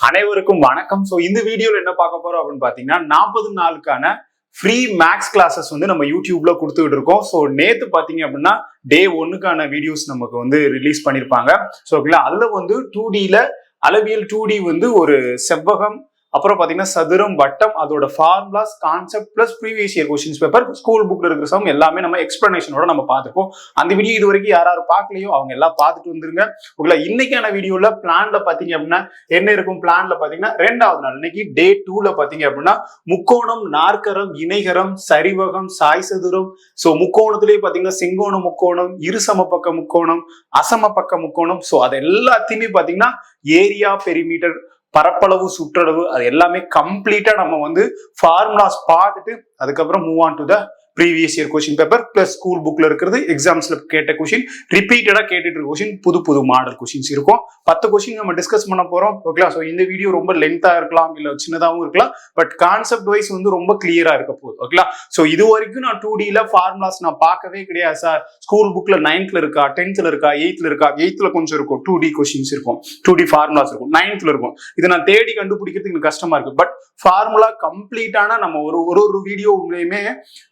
அனைவருக்கும் வணக்கம். ஸோ இந்த வீடியோல என்ன பார்க்க போறோம் அப்படின்னு பாத்தீங்கன்னா 40 நாளுக்கான ஃப்ரீ மேக்ஸ் கிளாஸஸ் வந்து நம்ம யூடியூப்ல கொடுத்துட்டு இருக்கோம். ஸோ நேத்து பாத்தீங்க அப்படின்னா டே 1க்கான வீடியோஸ் நமக்கு வந்து ரிலீஸ் பண்ணிருப்பாங்க. ஸோ அதுல வந்து 2Dல அளவியல் 2D வந்து ஒரு செவ்வகம், அப்புறம் பாத்தீங்கன்னா சதுரம், வட்டம், அதோட formulas, concept plus previous year questions paper, school புக்ல இருக்கிற சம் எல்லாமே நம்ம எக்ஸ்பிளனேஷனோட நம்ம பார்த்துப்போம். அந்த வீடியோ இது வரைக்கும் யாரும் பார்க்கலையோ அவங்க எல்லாம் பார்த்துட்டு வந்துருங்க. உங்களை இன்னைக்கான வீடியோல பிளான்ல பாத்தீங்க அப்படின்னா என்ன இருக்கும்? பிளான்ல பாத்தீங்கன்னா 2வது நாள் இன்னைக்கு டே 2ல பாத்தீங்க அப்படின்னா முக்கோணம், நாற்கரம், இணைகரம், சரிவகம், சாய் சதுரம். ஸோ முக்கோணத்திலேயே பாத்தீங்கன்னா செங்கோண முக்கோணம், இருசமபக்க முக்கோணம், அசமபக்க முக்கோணம். ஸோ அது எல்லாத்தையுமே பாத்தீங்கன்னா ஏரியா, பெரிமீட்டர், பரப்பளவு, சுற்றளவு, அது எல்லாமே கம்ப்ளீட்டா நம்ம வந்து ஃபார்முலாஸ் பார்த்துட்டு அதுக்கப்புறம் move on to the previous year question paper plus school புக்ல இருக்கிறது, எக்ஸாம்ஸ்ல கேட்ட கொஸ்டின், ரிப்பீட்டடா கேட்டுட்டு இருக்க கொஸ்டின், புது புது மாடல் கொஸ்டின்ஸ் இருக்கும். 10 கொஸ்டின் நம்ம டிஸ்கஸ் பண்ண போறோம். ஓகே, ஸோ இந்த வீடியோ ரொம்ப லென்த்தா இருக்கலாம், இல்ல சின்னதாகவும் இருக்கலாம், பட் கான்செப்ட் வைஸ் வந்து ரொம்ப கிளியரா இருக்க போகுது. ஓகே, ஸோ இது வரைக்கும் நான் 2Dல ஃபார்முலாஸ் நான் பார்க்கவே கிடையாது சார். ஸ்கூல் புக்ல 9th இருக்கா, 10th இருக்கா, 8th இருக்கா? 8th கொஞ்சம் இருக்கும், 2D கொஸ்டின்ஸ் இருக்கும், 2D ஃபார்முலாஸ் இருக்கும், 9th இருக்கும். இதை நான் தேடி கண்டுபிடிக்கிறதுக்கு எனக்கு கஷ்டமா இருக்கு. பட் ஃபார்முலா கம்ப்ளீட்டான நம்ம ஒரு வீடியோவுமே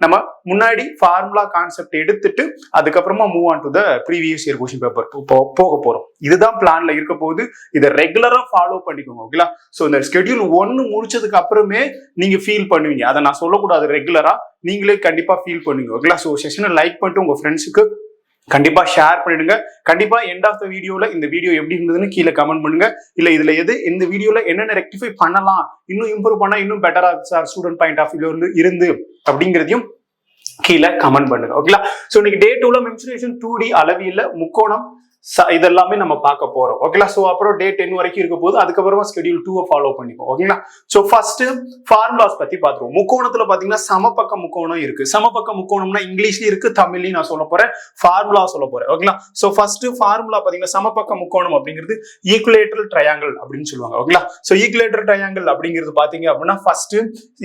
நம்ம முன்னாடி ஃபார்முலா கான்செப்ட் எடுத்துட்டு அதுக்கப்புறமா move on to the previous year question paper போக போறோம். இதுதான் பிளான்ல இருக்க போகுது. இதை ரெகுலரா ஃபாலோ பண்ணிக்கோங்க. ஓகேங்களா? சோ இந்த ஸ்கெடியூல் 1 முடிச்சதுக்கு அப்புறமே நீங்க ஃபீல் பண்ணுவீங்க. அதை நான் சொல்லக்கூடாது, ரெகுலரா நீங்களே கண்டிப்பா ஃபீல் பண்ணுவீங்க. ஓகேங்களா? சோ செஷனை லைக் பண்ணிட்டு உங்க ஃப்ரெண்ட்ஸுக்கு கண்டிப்பா ஷேர் பண்ணிடுங்க. கண்டிப்பா எண்ட் ஆஃப் த வீடியோல இந்த வீடியோ எப்படி இருந்ததுன்னு கீழே கமெண்ட் பண்ணுங்க. இல்ல இதுல இந்த வீடியோல என்னென்ன ரெக்டிஃபை பண்ணலாம், இன்னும் இம்ப்ரூவ் பண்ணா இன்னும் பெட்டரா சார் ஸ்டூடெண்ட் பாயிண்ட் ஆஃப் வியூல இருந்து அப்படிங்கிறதையும் கீழே கமெண்ட் பண்ணுங்க. ஓகேங்களா? சோ இன்னைக்கு டே 2ல மென்சுரேஷன் 2D அளவியல்ல முக்கோணம் இதெல்லாமே நம்ம பார்க்க போறோம். ஓகேங்களா? சோ அப்புறம் டே 10 வரைக்கும் இருக்க போது, அதுக்கப்புறமா ஸ்கெடியூல் 2 ஃபாலோ பண்ணிப்போம். ஓகேங்களா? சோ ஃபர்ஸ்ட் ஃபார்முலாஸ் பத்தி பாத்துருவோம். முக்கோணத்துல பாத்தீங்கன்னா சமபக்க முக்கோணம் இருக்கு. சமபக்க முக்கோணம்னா இங்கிலீஷ்லயும் இருக்கு, தமிழ்லயும் நான் சொல்ல போறேன், ஃபார்முலா சொல்ல போறேன். ஓகேங்களா? சோ ஃபர்ஸ்ட் ஃபார்முலா பாத்தீங்கன்னா சமபக்க முக்கோணம் அப்படிங்கிறது ஈக்குலேட்டரல் ட்ரையாங்கிள் அப்படின்னு சொல்லுவாங்க. ஓகேங்களா? சோ ஈக்குலேட்டரல் ட்ரையாங்கிள் அப்படிங்கிறது பாத்தீங்க அப்படின்னா ஃபர்ஸ்ட்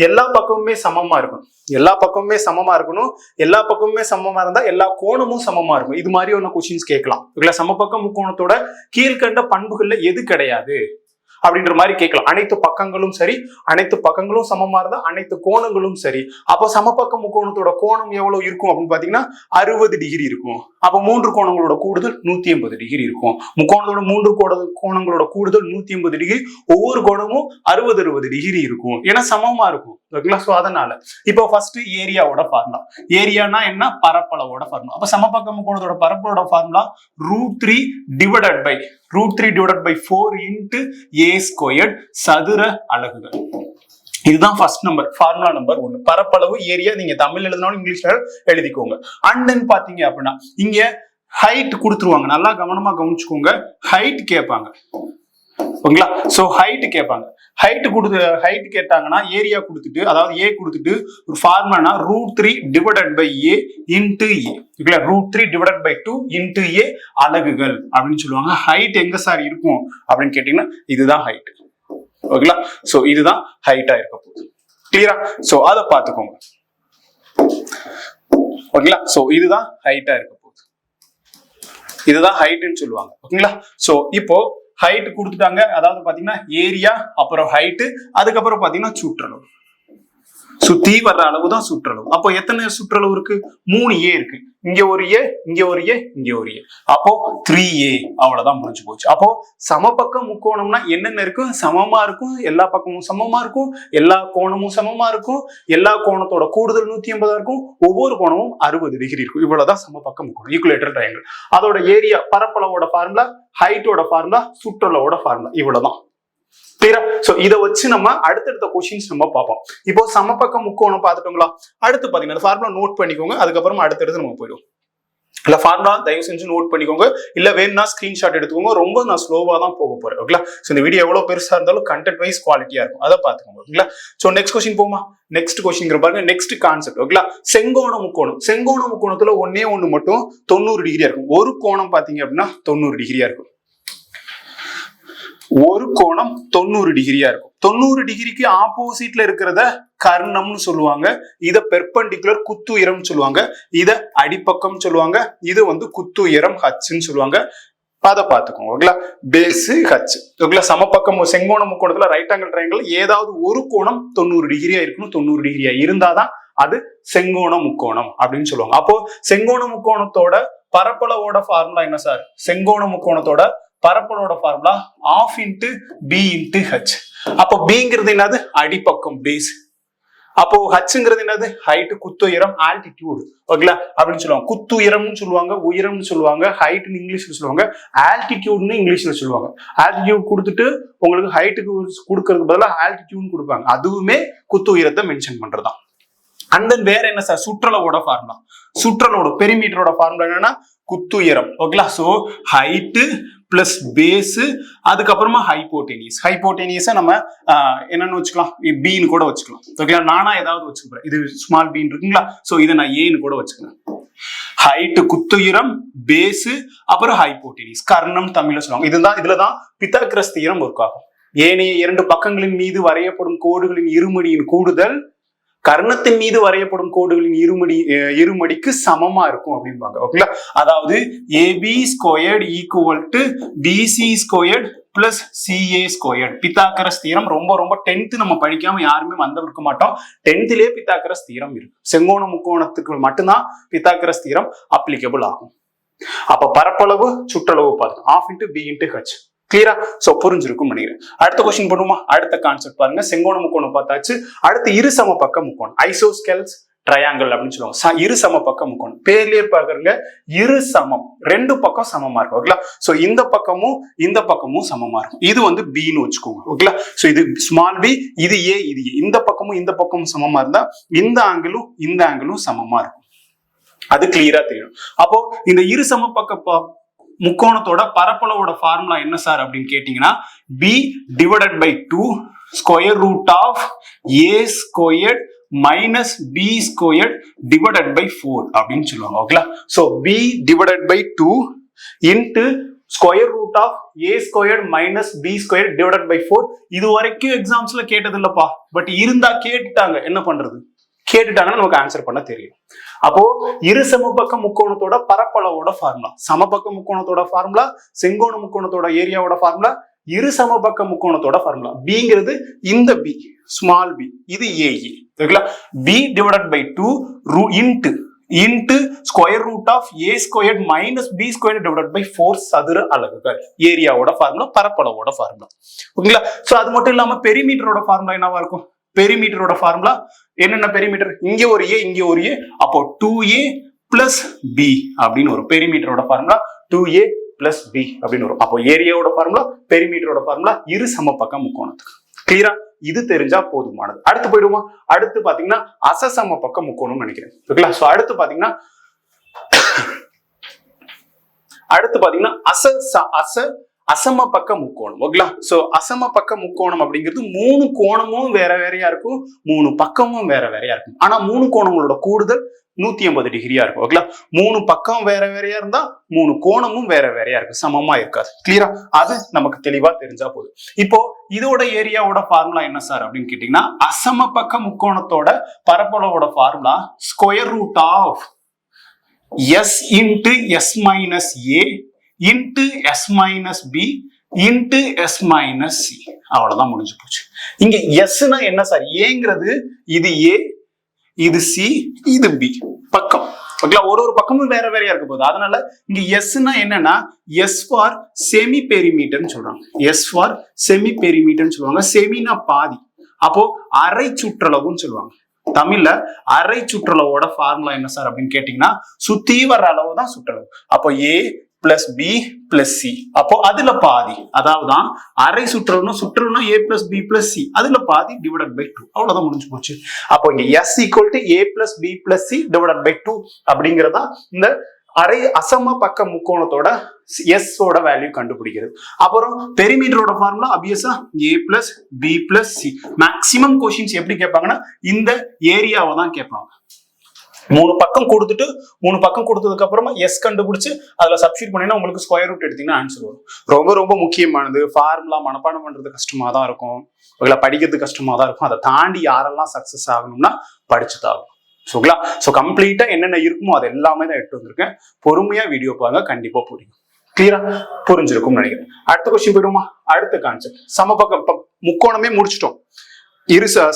எல்லா பக்கமுமே சமமா இருக்கும். எல்லா பக்கமுமே சமமா இருக்கணும். எல்லா பக்கமுமே சமமா இருந்தா எல்லா கோணமும் சமமா இருக்கும். இது மாதிரி ஒன்னு கொஸ்டின்ஸ் கேட்கலாம். சமபக்க முக்கோணத்தோட கீழ்கண்ட பண்புகள்ல எது கிடையாது அப்படின்ற மாதிரி கேட்கலாம். அனைத்து பக்கங்களும் சரி, அனைத்து பக்கங்களும் சமமா இருந்தா அனைத்து கோணங்களும் சரி. அப்போ சமபக்க முக்கோணத்தோட கோணம் எவ்வளவு இருக்கும் அப்படின்னு பாத்தீங்கன்னா 60 டிகிரி இருக்கும். அப்ப 3 கோணங்களோட கூடுதல் 180 டிகிரி இருக்கும். முக்கோணத்தோட 3 கோணங்களோட கூடுதல் 180 டிகிரி. ஒவ்வொரு கோணமும் 60 டிகிரி இருக்கும். ஏன்னா சமமா இருக்கும். ஓகேங்களா? சோ அதனால இப்போ ஃபர்ஸ்ட் ஏரியாவோட ஃபார்முலா. ஏரியானா என்ன? பரப்பளவோட ஃபார்முலா. அப்ப சமபக்க முக்கோணத்தோட பரப்பளவோட ஃபார்முலா √3 √3 / 4 × a² சதுர அலகுகள். இதுதான் ஃபர்ஸ்ட் நம்பர், ஃபார்முலா நம்பர் 1. பரப்பளவு ஏரியா நீங்க தமிழ் எழுதினாலும் இங்கிலீஷ்ல எழுதிக்கோங்க. அண்ட் தென் பாத்தீங்க அப்படின்னா இங்க ஹைட் கொடுத்துருவாங்க. நல்லா கவனமா கவனிச்சுக்கோங்க. ஹைட் கேட்பாங்க. ஓகேங்களா? சோ ஹைட் கேட்பாங்க. ஹைட் கேட்டாங்கன்னா ஏரியா கொடுத்துட்டு, அதாவது ஏ கொடுத்துட்டு ஒரு ஃபார்முலானா √3 / a × a. ஓகேங்களா? √3 / 2 × a அலகுகள் அப்படின்னு சொல்லுவாங்க. ஹைட் எங்க சார் இருக்கும் அப்படின்னு கேட்டீங்கன்னா இதுதான் ஹைட். ஓகேங்களா? சோ இதுதான் ஹைட்டா இருக்க போகுது. கிளியரா? சோ அதை பார்த்துக்கோங்க. ஓகேங்களா? சோ இதுதான் ஹைட்டா இருக்க போகுது. இதுதான் ஹைட்னு சொல்லுவாங்க. ஓகேங்களா? சோ இப்போ ஹைட் கொடுத்துட்டாங்க. அதாவது பாத்தீங்கன்னா ஏரியா, அப்புறம் ஹைட், அதுக்கப்புறம் பாத்தீங்கன்னா சுற்றளவு. சுத்தி வர்ற அளவு தான் சுற்றளவு. அப்போ எத்தனை சுற்றளவு இருக்கு? 3a இருக்கு. இங்க ஒரு a, இங்க ஒரு a, இங்க ஒரு a. அப்போ 3a. அவ்வளவுதான், முடிஞ்சு போச்சு. அப்போ சமபக்க முக்கோணம்னா என்னென்ன இருக்கும்? சமமா இருக்கும், எல்லா பக்கமும் சமமா இருக்கும், எல்லா கோணமும் சமமா இருக்கும், எல்லா கோணத்தோட கூடுதல் 180 இருக்கும், ஒவ்வொரு கோணமும் 60 டிகிரி இருக்கும். இவ்வளவுதான் சமபக்க முக்கோணம், ஈக்குவேட்டர் ட்ரையாங்கிள். அதோட ஏரியா, பரப்பளவோட ஃபார்முலா, ஹைட்டோட ஃபார்முலா, சுற்றளவோட ஃபார்முலா, இவ்வளவுதான். கிளியரா? சோ இதை வச்சு நம்ம அடுத்தடுத்த கொஸ்டின்ஸ் நம்ம பார்ப்போம். இப்போ சமபக்க முக்கோணம் பார்த்துட்டோங்களா? அடுத்து பாத்தீங்கன்னா ஃபார்முலா நோட் பண்ணிக்கோங்க. அதுக்கப்புறமா அடுத்தடுத்து நம்ம போயிடும். இல்ல ஃபார்முலா தயவு செஞ்சு நோட் பண்ணிக்கோங்க. இல்ல வேணும்னா ஸ்கிரீன்ஷாட் எடுத்துக்கோங்க. ரொம்ப நான் ஸ்லோவா தான் போக போறேன். ஓகேங்களா? சோ இந்த வீடியோ எவ்வளவு பெருசா இருந்தாலும் கண்டென்ட் வைஸ் குவாலிட்டியா இருக்கும். அதை பாத்துக்கோங்க. ஓகேங்களா? சோ நெக்ஸ்ட் கொஸ்டின் போமா? நெக்ஸ்ட் கொஸ்டின் பாருங்க. Next concept. ஓகேங்களா? செங்கோண முக்கோணம். செங்கோண முக்கோணத்துல ஒன்னே ஒண்ணு மட்டும் 90 டிகிரியா இருக்கும். ஒரு கோணம் பாத்தீங்க அப்படின்னா 90 டிகிரியா இருக்கும். ஒரு கோணம் 90 டிகிரியா இருக்கும். 90 டிகிரிக்கு ஆப்போசிட்ல இருக்கிறத கர்ணம்னு சொல்லுவாங்க. இத பெர்பெண்டிகுலர் குத்துயரம் சொல்லுவாங்க. இத அடிப்பக்கம் சொல்லுவாங்க. இது வந்து குத்துயரம் ஹச்ன்னு சொல்லுவாங்க. அதை பார்த்துக்கோங்க. ஓகேங்களா, பேஸ் ஹச். ஓகேங்களா, சமபக்கம் செங்கோண முக்கோணத்துல ரைட் ஆங்கிள் ட்ரையாங்கிள் ஏதாவது ஒரு கோணம் 90 டிகிரியா இருக்கணும். 90 டிகிரியா இருந்தாதான் அது செங்கோண முக்கோணம் அப்படின்னு சொல்லுவாங்க. அப்போ செங்கோண முக்கோணத்தோட பரப்பளவோட ஃபார்முலா என்ன சார்? செங்கோண முக்கோணத்தோட பரப்பளவோட ஃபார்முலா ½ × b × h. அப்போ பிங்கிறது என்னது? அடிப்பக்கம் பேஸ். அப்போ ஹச்ங்கிறது என்னது? ஹைட், குத்துயரம், ஆல்டிடியூட். ஓகேங்களா, அப்படின்னு சொல்லுவாங்க. குத்துயரம்னு சொல்லுவாங்க, உயரம்னு சொல்லுவாங்க, ஹைட்னு இங்கிலீஷ்ல சொல்லுவாங்க, ஆல்டிடியூட்னு இங்கிலீஷ்ல சொல்லுவாங்க. ஆல்டிடியூட் கொடுத்துட்டு உங்களுக்கு ஹைட்டுக்கு கொடுக்கறதுக்கு பதிலாக ஆல்டிடியூட் கொடுப்பாங்க. அதுவுமே குத்து உயரத்தை மென்ஷன் பண்றதுதான். அண்ட் தென் வேற என்ன சார்? சுற்றளவோட ஃபார்முலா. சுற்றளவோட பெரிமீட்டரோட ஃபார்முலா என்னன்னா குத்துயரம். ஓகேங்களா, சோ ஹைட் பிளஸ் பேஸ், அதுக்கப்புறமா ஹைப்போடெனியஸ். ஹைப்போடெனியஸை நம்ம என்னன்னு வச்சுக்கலாம்? பின்னு கூட வச்சுக்கலாம். ஓகேங்களா, நானா ஏதாவது வச்சுக்கிறேன். இது ஸ்மால் பின்னு இருக்குங்களா, சோ இதை நான் ஏன்னு கூட வச்சுக்கிறேன். ஹைட் குத்துயரம், பேஸ், அப்புறம் ஹைப்போடெனியஸ், கர்ணம் தமிழ்ல சொல்லுவாங்க. இதுலதான் பித்தாகரஸ் தியரம் ஒர்க் ஆகும். ஏனைய 2 பக்கங்களின் மீது வரையப்படும் கோடுகளின் இருமடியின் கூடுதல் கர்ணத்தின் மீது வரையப்படும் கோடுகளின் இருமடிக்கு சமமா இருக்கும் அப்படிம்பாங்க. ஓகேங்களா, அதாவது AB² = BC² plus CA². Pythagoras theorem ரொம்ப 10th நம்ம படிக்காம யாருமே வந்திருக்க மாட்டோம். 10thலயே பித்தாகரஸ் தியரம் இருக்கு. செங்கோண முக்கோணத்துக்கு மட்டும்தான் பித்தாகரஸ் தியரம் அப்ளிகபிள் ஆகும். அப்ப பரப்பளவு சுற்றளவு பார்த்து ½ × b × h. கிளியரா? சோ புரிஞ்சிருக்கும் நினைக்கிறேன். அடுத்த கொஸ்டின் பண்ணுமா? அடுத்த கான்செப்ட் பாருங்க. செங்கோண முக்கோணம் பார்த்தாச்சு. அடுத்து இரு சமபக்க முக்கோணம், ஐசோஸ்கெல்ஸ் ட்ரையாங்கிள் அப்படின்னு சொல்லுவாங்க. இரு சமபக்க முக்கோணம் பேர்லயே பாக்குறங்க, இரு சமம், 2 பக்கம் சமமா இருக்கும். ஓகேங்களா, சோ இந்த பக்கமும் சமமா இருக்கும். இது வந்து பின்னு வச்சுக்கோங்க. ஓகேங்களா, சோ இது ஸ்மால் பி, இது ஏ, இது ஏ. இந்த பக்கமும் சமமா இருந்தா இந்த ஆங்கிளும் சமமா இருக்கும். அது கிளியரா தெரியும். அப்போ இந்த இரு சமபக்க முக்கோணத்தோட பரப்பளவோட ஃபார்முலா என்ன சார் அப்படின்னு கேட்டீங்கன்னா b /2 √a² - b² /4 அப்படின்னு சொல்லுவாங்க. ஓகேங்களா, சோ b /2 × √a² - b² /4. இது வரைக்கும் எக்ஸாம்ஸ்ல கேட்டது இல்லப்பா, பட் இருந்தா கேட்டுட்டாங்க. என்ன பண்றது? கேட்டுட்டாங்கன்னா நமக்கு ஆன்சர் பண்ண தெரியும். அப்போ இரு சமபக்க முக்கோணத்தோட பரப்பளவோட ஃபார்முலா, சமபக்க முக்கோணத்தோட ஃபார்முலா, செங்கோண முக்கோணத்தோட ஏரியாவோட ஃபார்முலா, இரு சமபக்க முக்கோணத்தோட ஃபார்முலா. பிங்கிறது இந்த பி, ஸ்மால் பி, இது ஏஏ. ஓகேங்களா, b /2 × √a² - b² /4 சதுர அலகுகள். ஏரியாவோட ஃபார்முலா, பரப்பளவோட ஃபார்முலா. ஓகேங்களா, சோ அது மட்டும் இல்லாம பெரிமீட்டரோட ஃபார்முலா என்னவா இருக்கும்? பெரிமீட்டரோட ஃபார்முலா என்னென்ன? பெரிமீட்டர் இங்க ஒரு ஏ, இங்க ஒரு ஏ, அப்போ 2a + b அப்படின்னு வரும். பெரிமீட்டரோட ஃபார்முலா 2a + b அப்படின்னு வரும். அப்போ ஏரியாவோட ஃபார்முலா, பெரிமீட்டரோட ஃபார்முலா, இரு சமபக்க முக்கோணத்துக்கு. கிளியரா? இது தெரிஞ்சா போதுமானது. அடுத்து போயிடுமா? அடுத்து பாத்தீங்கன்னா அசமபக்க முக்கோணம் நினைக்கிறேன். ஓகேங்களா, சோ அடுத்து பாத்தீங்கன்னா அசமபக்க முக்கோணம். ஓகேங்களா, சோ அசமபக்க முக்கோணம் அப்படிங்கிறது 3 கோணமும் வேற வேறையா இருக்கும், 3 பக்கமும் வேற வேறையா இருக்கும். ஆனா 3 கோணங்களோட கூடுதல் 180 டிகிரியா இருக்கும். ஓகேங்களா, 3 பக்கம் வேற வேறையா இருந்தா 3 கோணமும் வேற வேறையா இருக்கு, சமமா இருக்காது. கிளியரா? அது நமக்கு தெளிவா தெரிஞ்சா போதும். இப்போ இதோட ஏரியாவோட ஃபார்முலா என்ன சார் அப்படின்னு கேட்டீங்கன்னா அசமபக்க முக்கோணத்தோட பரப்பளவோட formula √s × s - a × s - b × s - c. அவ்வளவுதான், முடிஞ்சு போச்சு. இங்க எஸ்னா என்ன சார்? ஏங்கிறது இது ஏ, இது சி, இது பி பக்கம். ஓகேங்களா, ஒரு பக்கமும் வேற வேறையா இருக்க போகுது. அதனால இங்க எஸ்னா என்னன்னா எஸ் ஃபார் செமி பெரிமீட்டர்னு சொல்றாங்க. எஸ் ஃபார் செமி பெரிமீட்டர்னு சொல்லுவாங்க. செமினா பாதி, அப்போ அரை சுற்றளவுன்னு சொல்லுவாங்க. தமிழ்ல அரை சுற்றளவோட ஃபார்முலா என்ன சார் அப்படின்னு கேட்டீங்கன்னா சுத்தி வர அளவு தான் சுற்றளவு. அப்போ a + b + c, அப்போ அதுல பாதி, அதாவது அரை சுற்றளவுனா a + b + c, அதுல பாதி /2. அவ்வளவுதான், முடிஞ்சு போச்சு. அப்போ இங்க s = a + b + c /2 அப்படிங்கறதா இந்த அரை அசமபக்க முக்கோணத்தோட s ஓட வேல்யூ கண்டுபிடிக்கிறது. அப்புறம் பெரிமீட்டரோட ஃபார்முலா ஆப்வியஸா a + b + c. Maximum questions எப்படி கேட்பாங்கன்னா இந்த ஏரியாவை தான் கேட்பாங்க. 3 பக்கம் கொடுத்ததுக்கு அப்புறமா s கண்டுபிடிச்சு அதுல சப்ஸ்டிட்யூட் பண்ணினா உங்களுக்கு ஸ்கொயர் ரூட் எடுத்தீங்கன்னா ஆன்சர் வரும். ரொம்ப முக்கியமானது. ஃபார்முலா மனப்பாடம் பண்றது கஷ்டமா தான் இருக்கும், படிக்கிறது கஷ்டமா தான் இருக்கும். அதை தாண்டி யாரெல்லாம் சக்சஸ் ஆகணும்னா படிச்சுதான் ஆகும். சோ கம்ப்ளீட்டா என்னென்ன இருக்குமோ அது எல்லாமே தான் எடுத்து வந்திருக்கேன். பொறுமையா வீடியோ பாருங்க, கண்டிப்பா புரியும். கிளியரா புரிஞ்சிருக்கும் நினைக்கிறேன். அடுத்த கொஸ்டின் போயிடுமா? அடுத்த கான்செப்ட் சமபக்க முக்கோணமே முடிச்சிட்டோம்.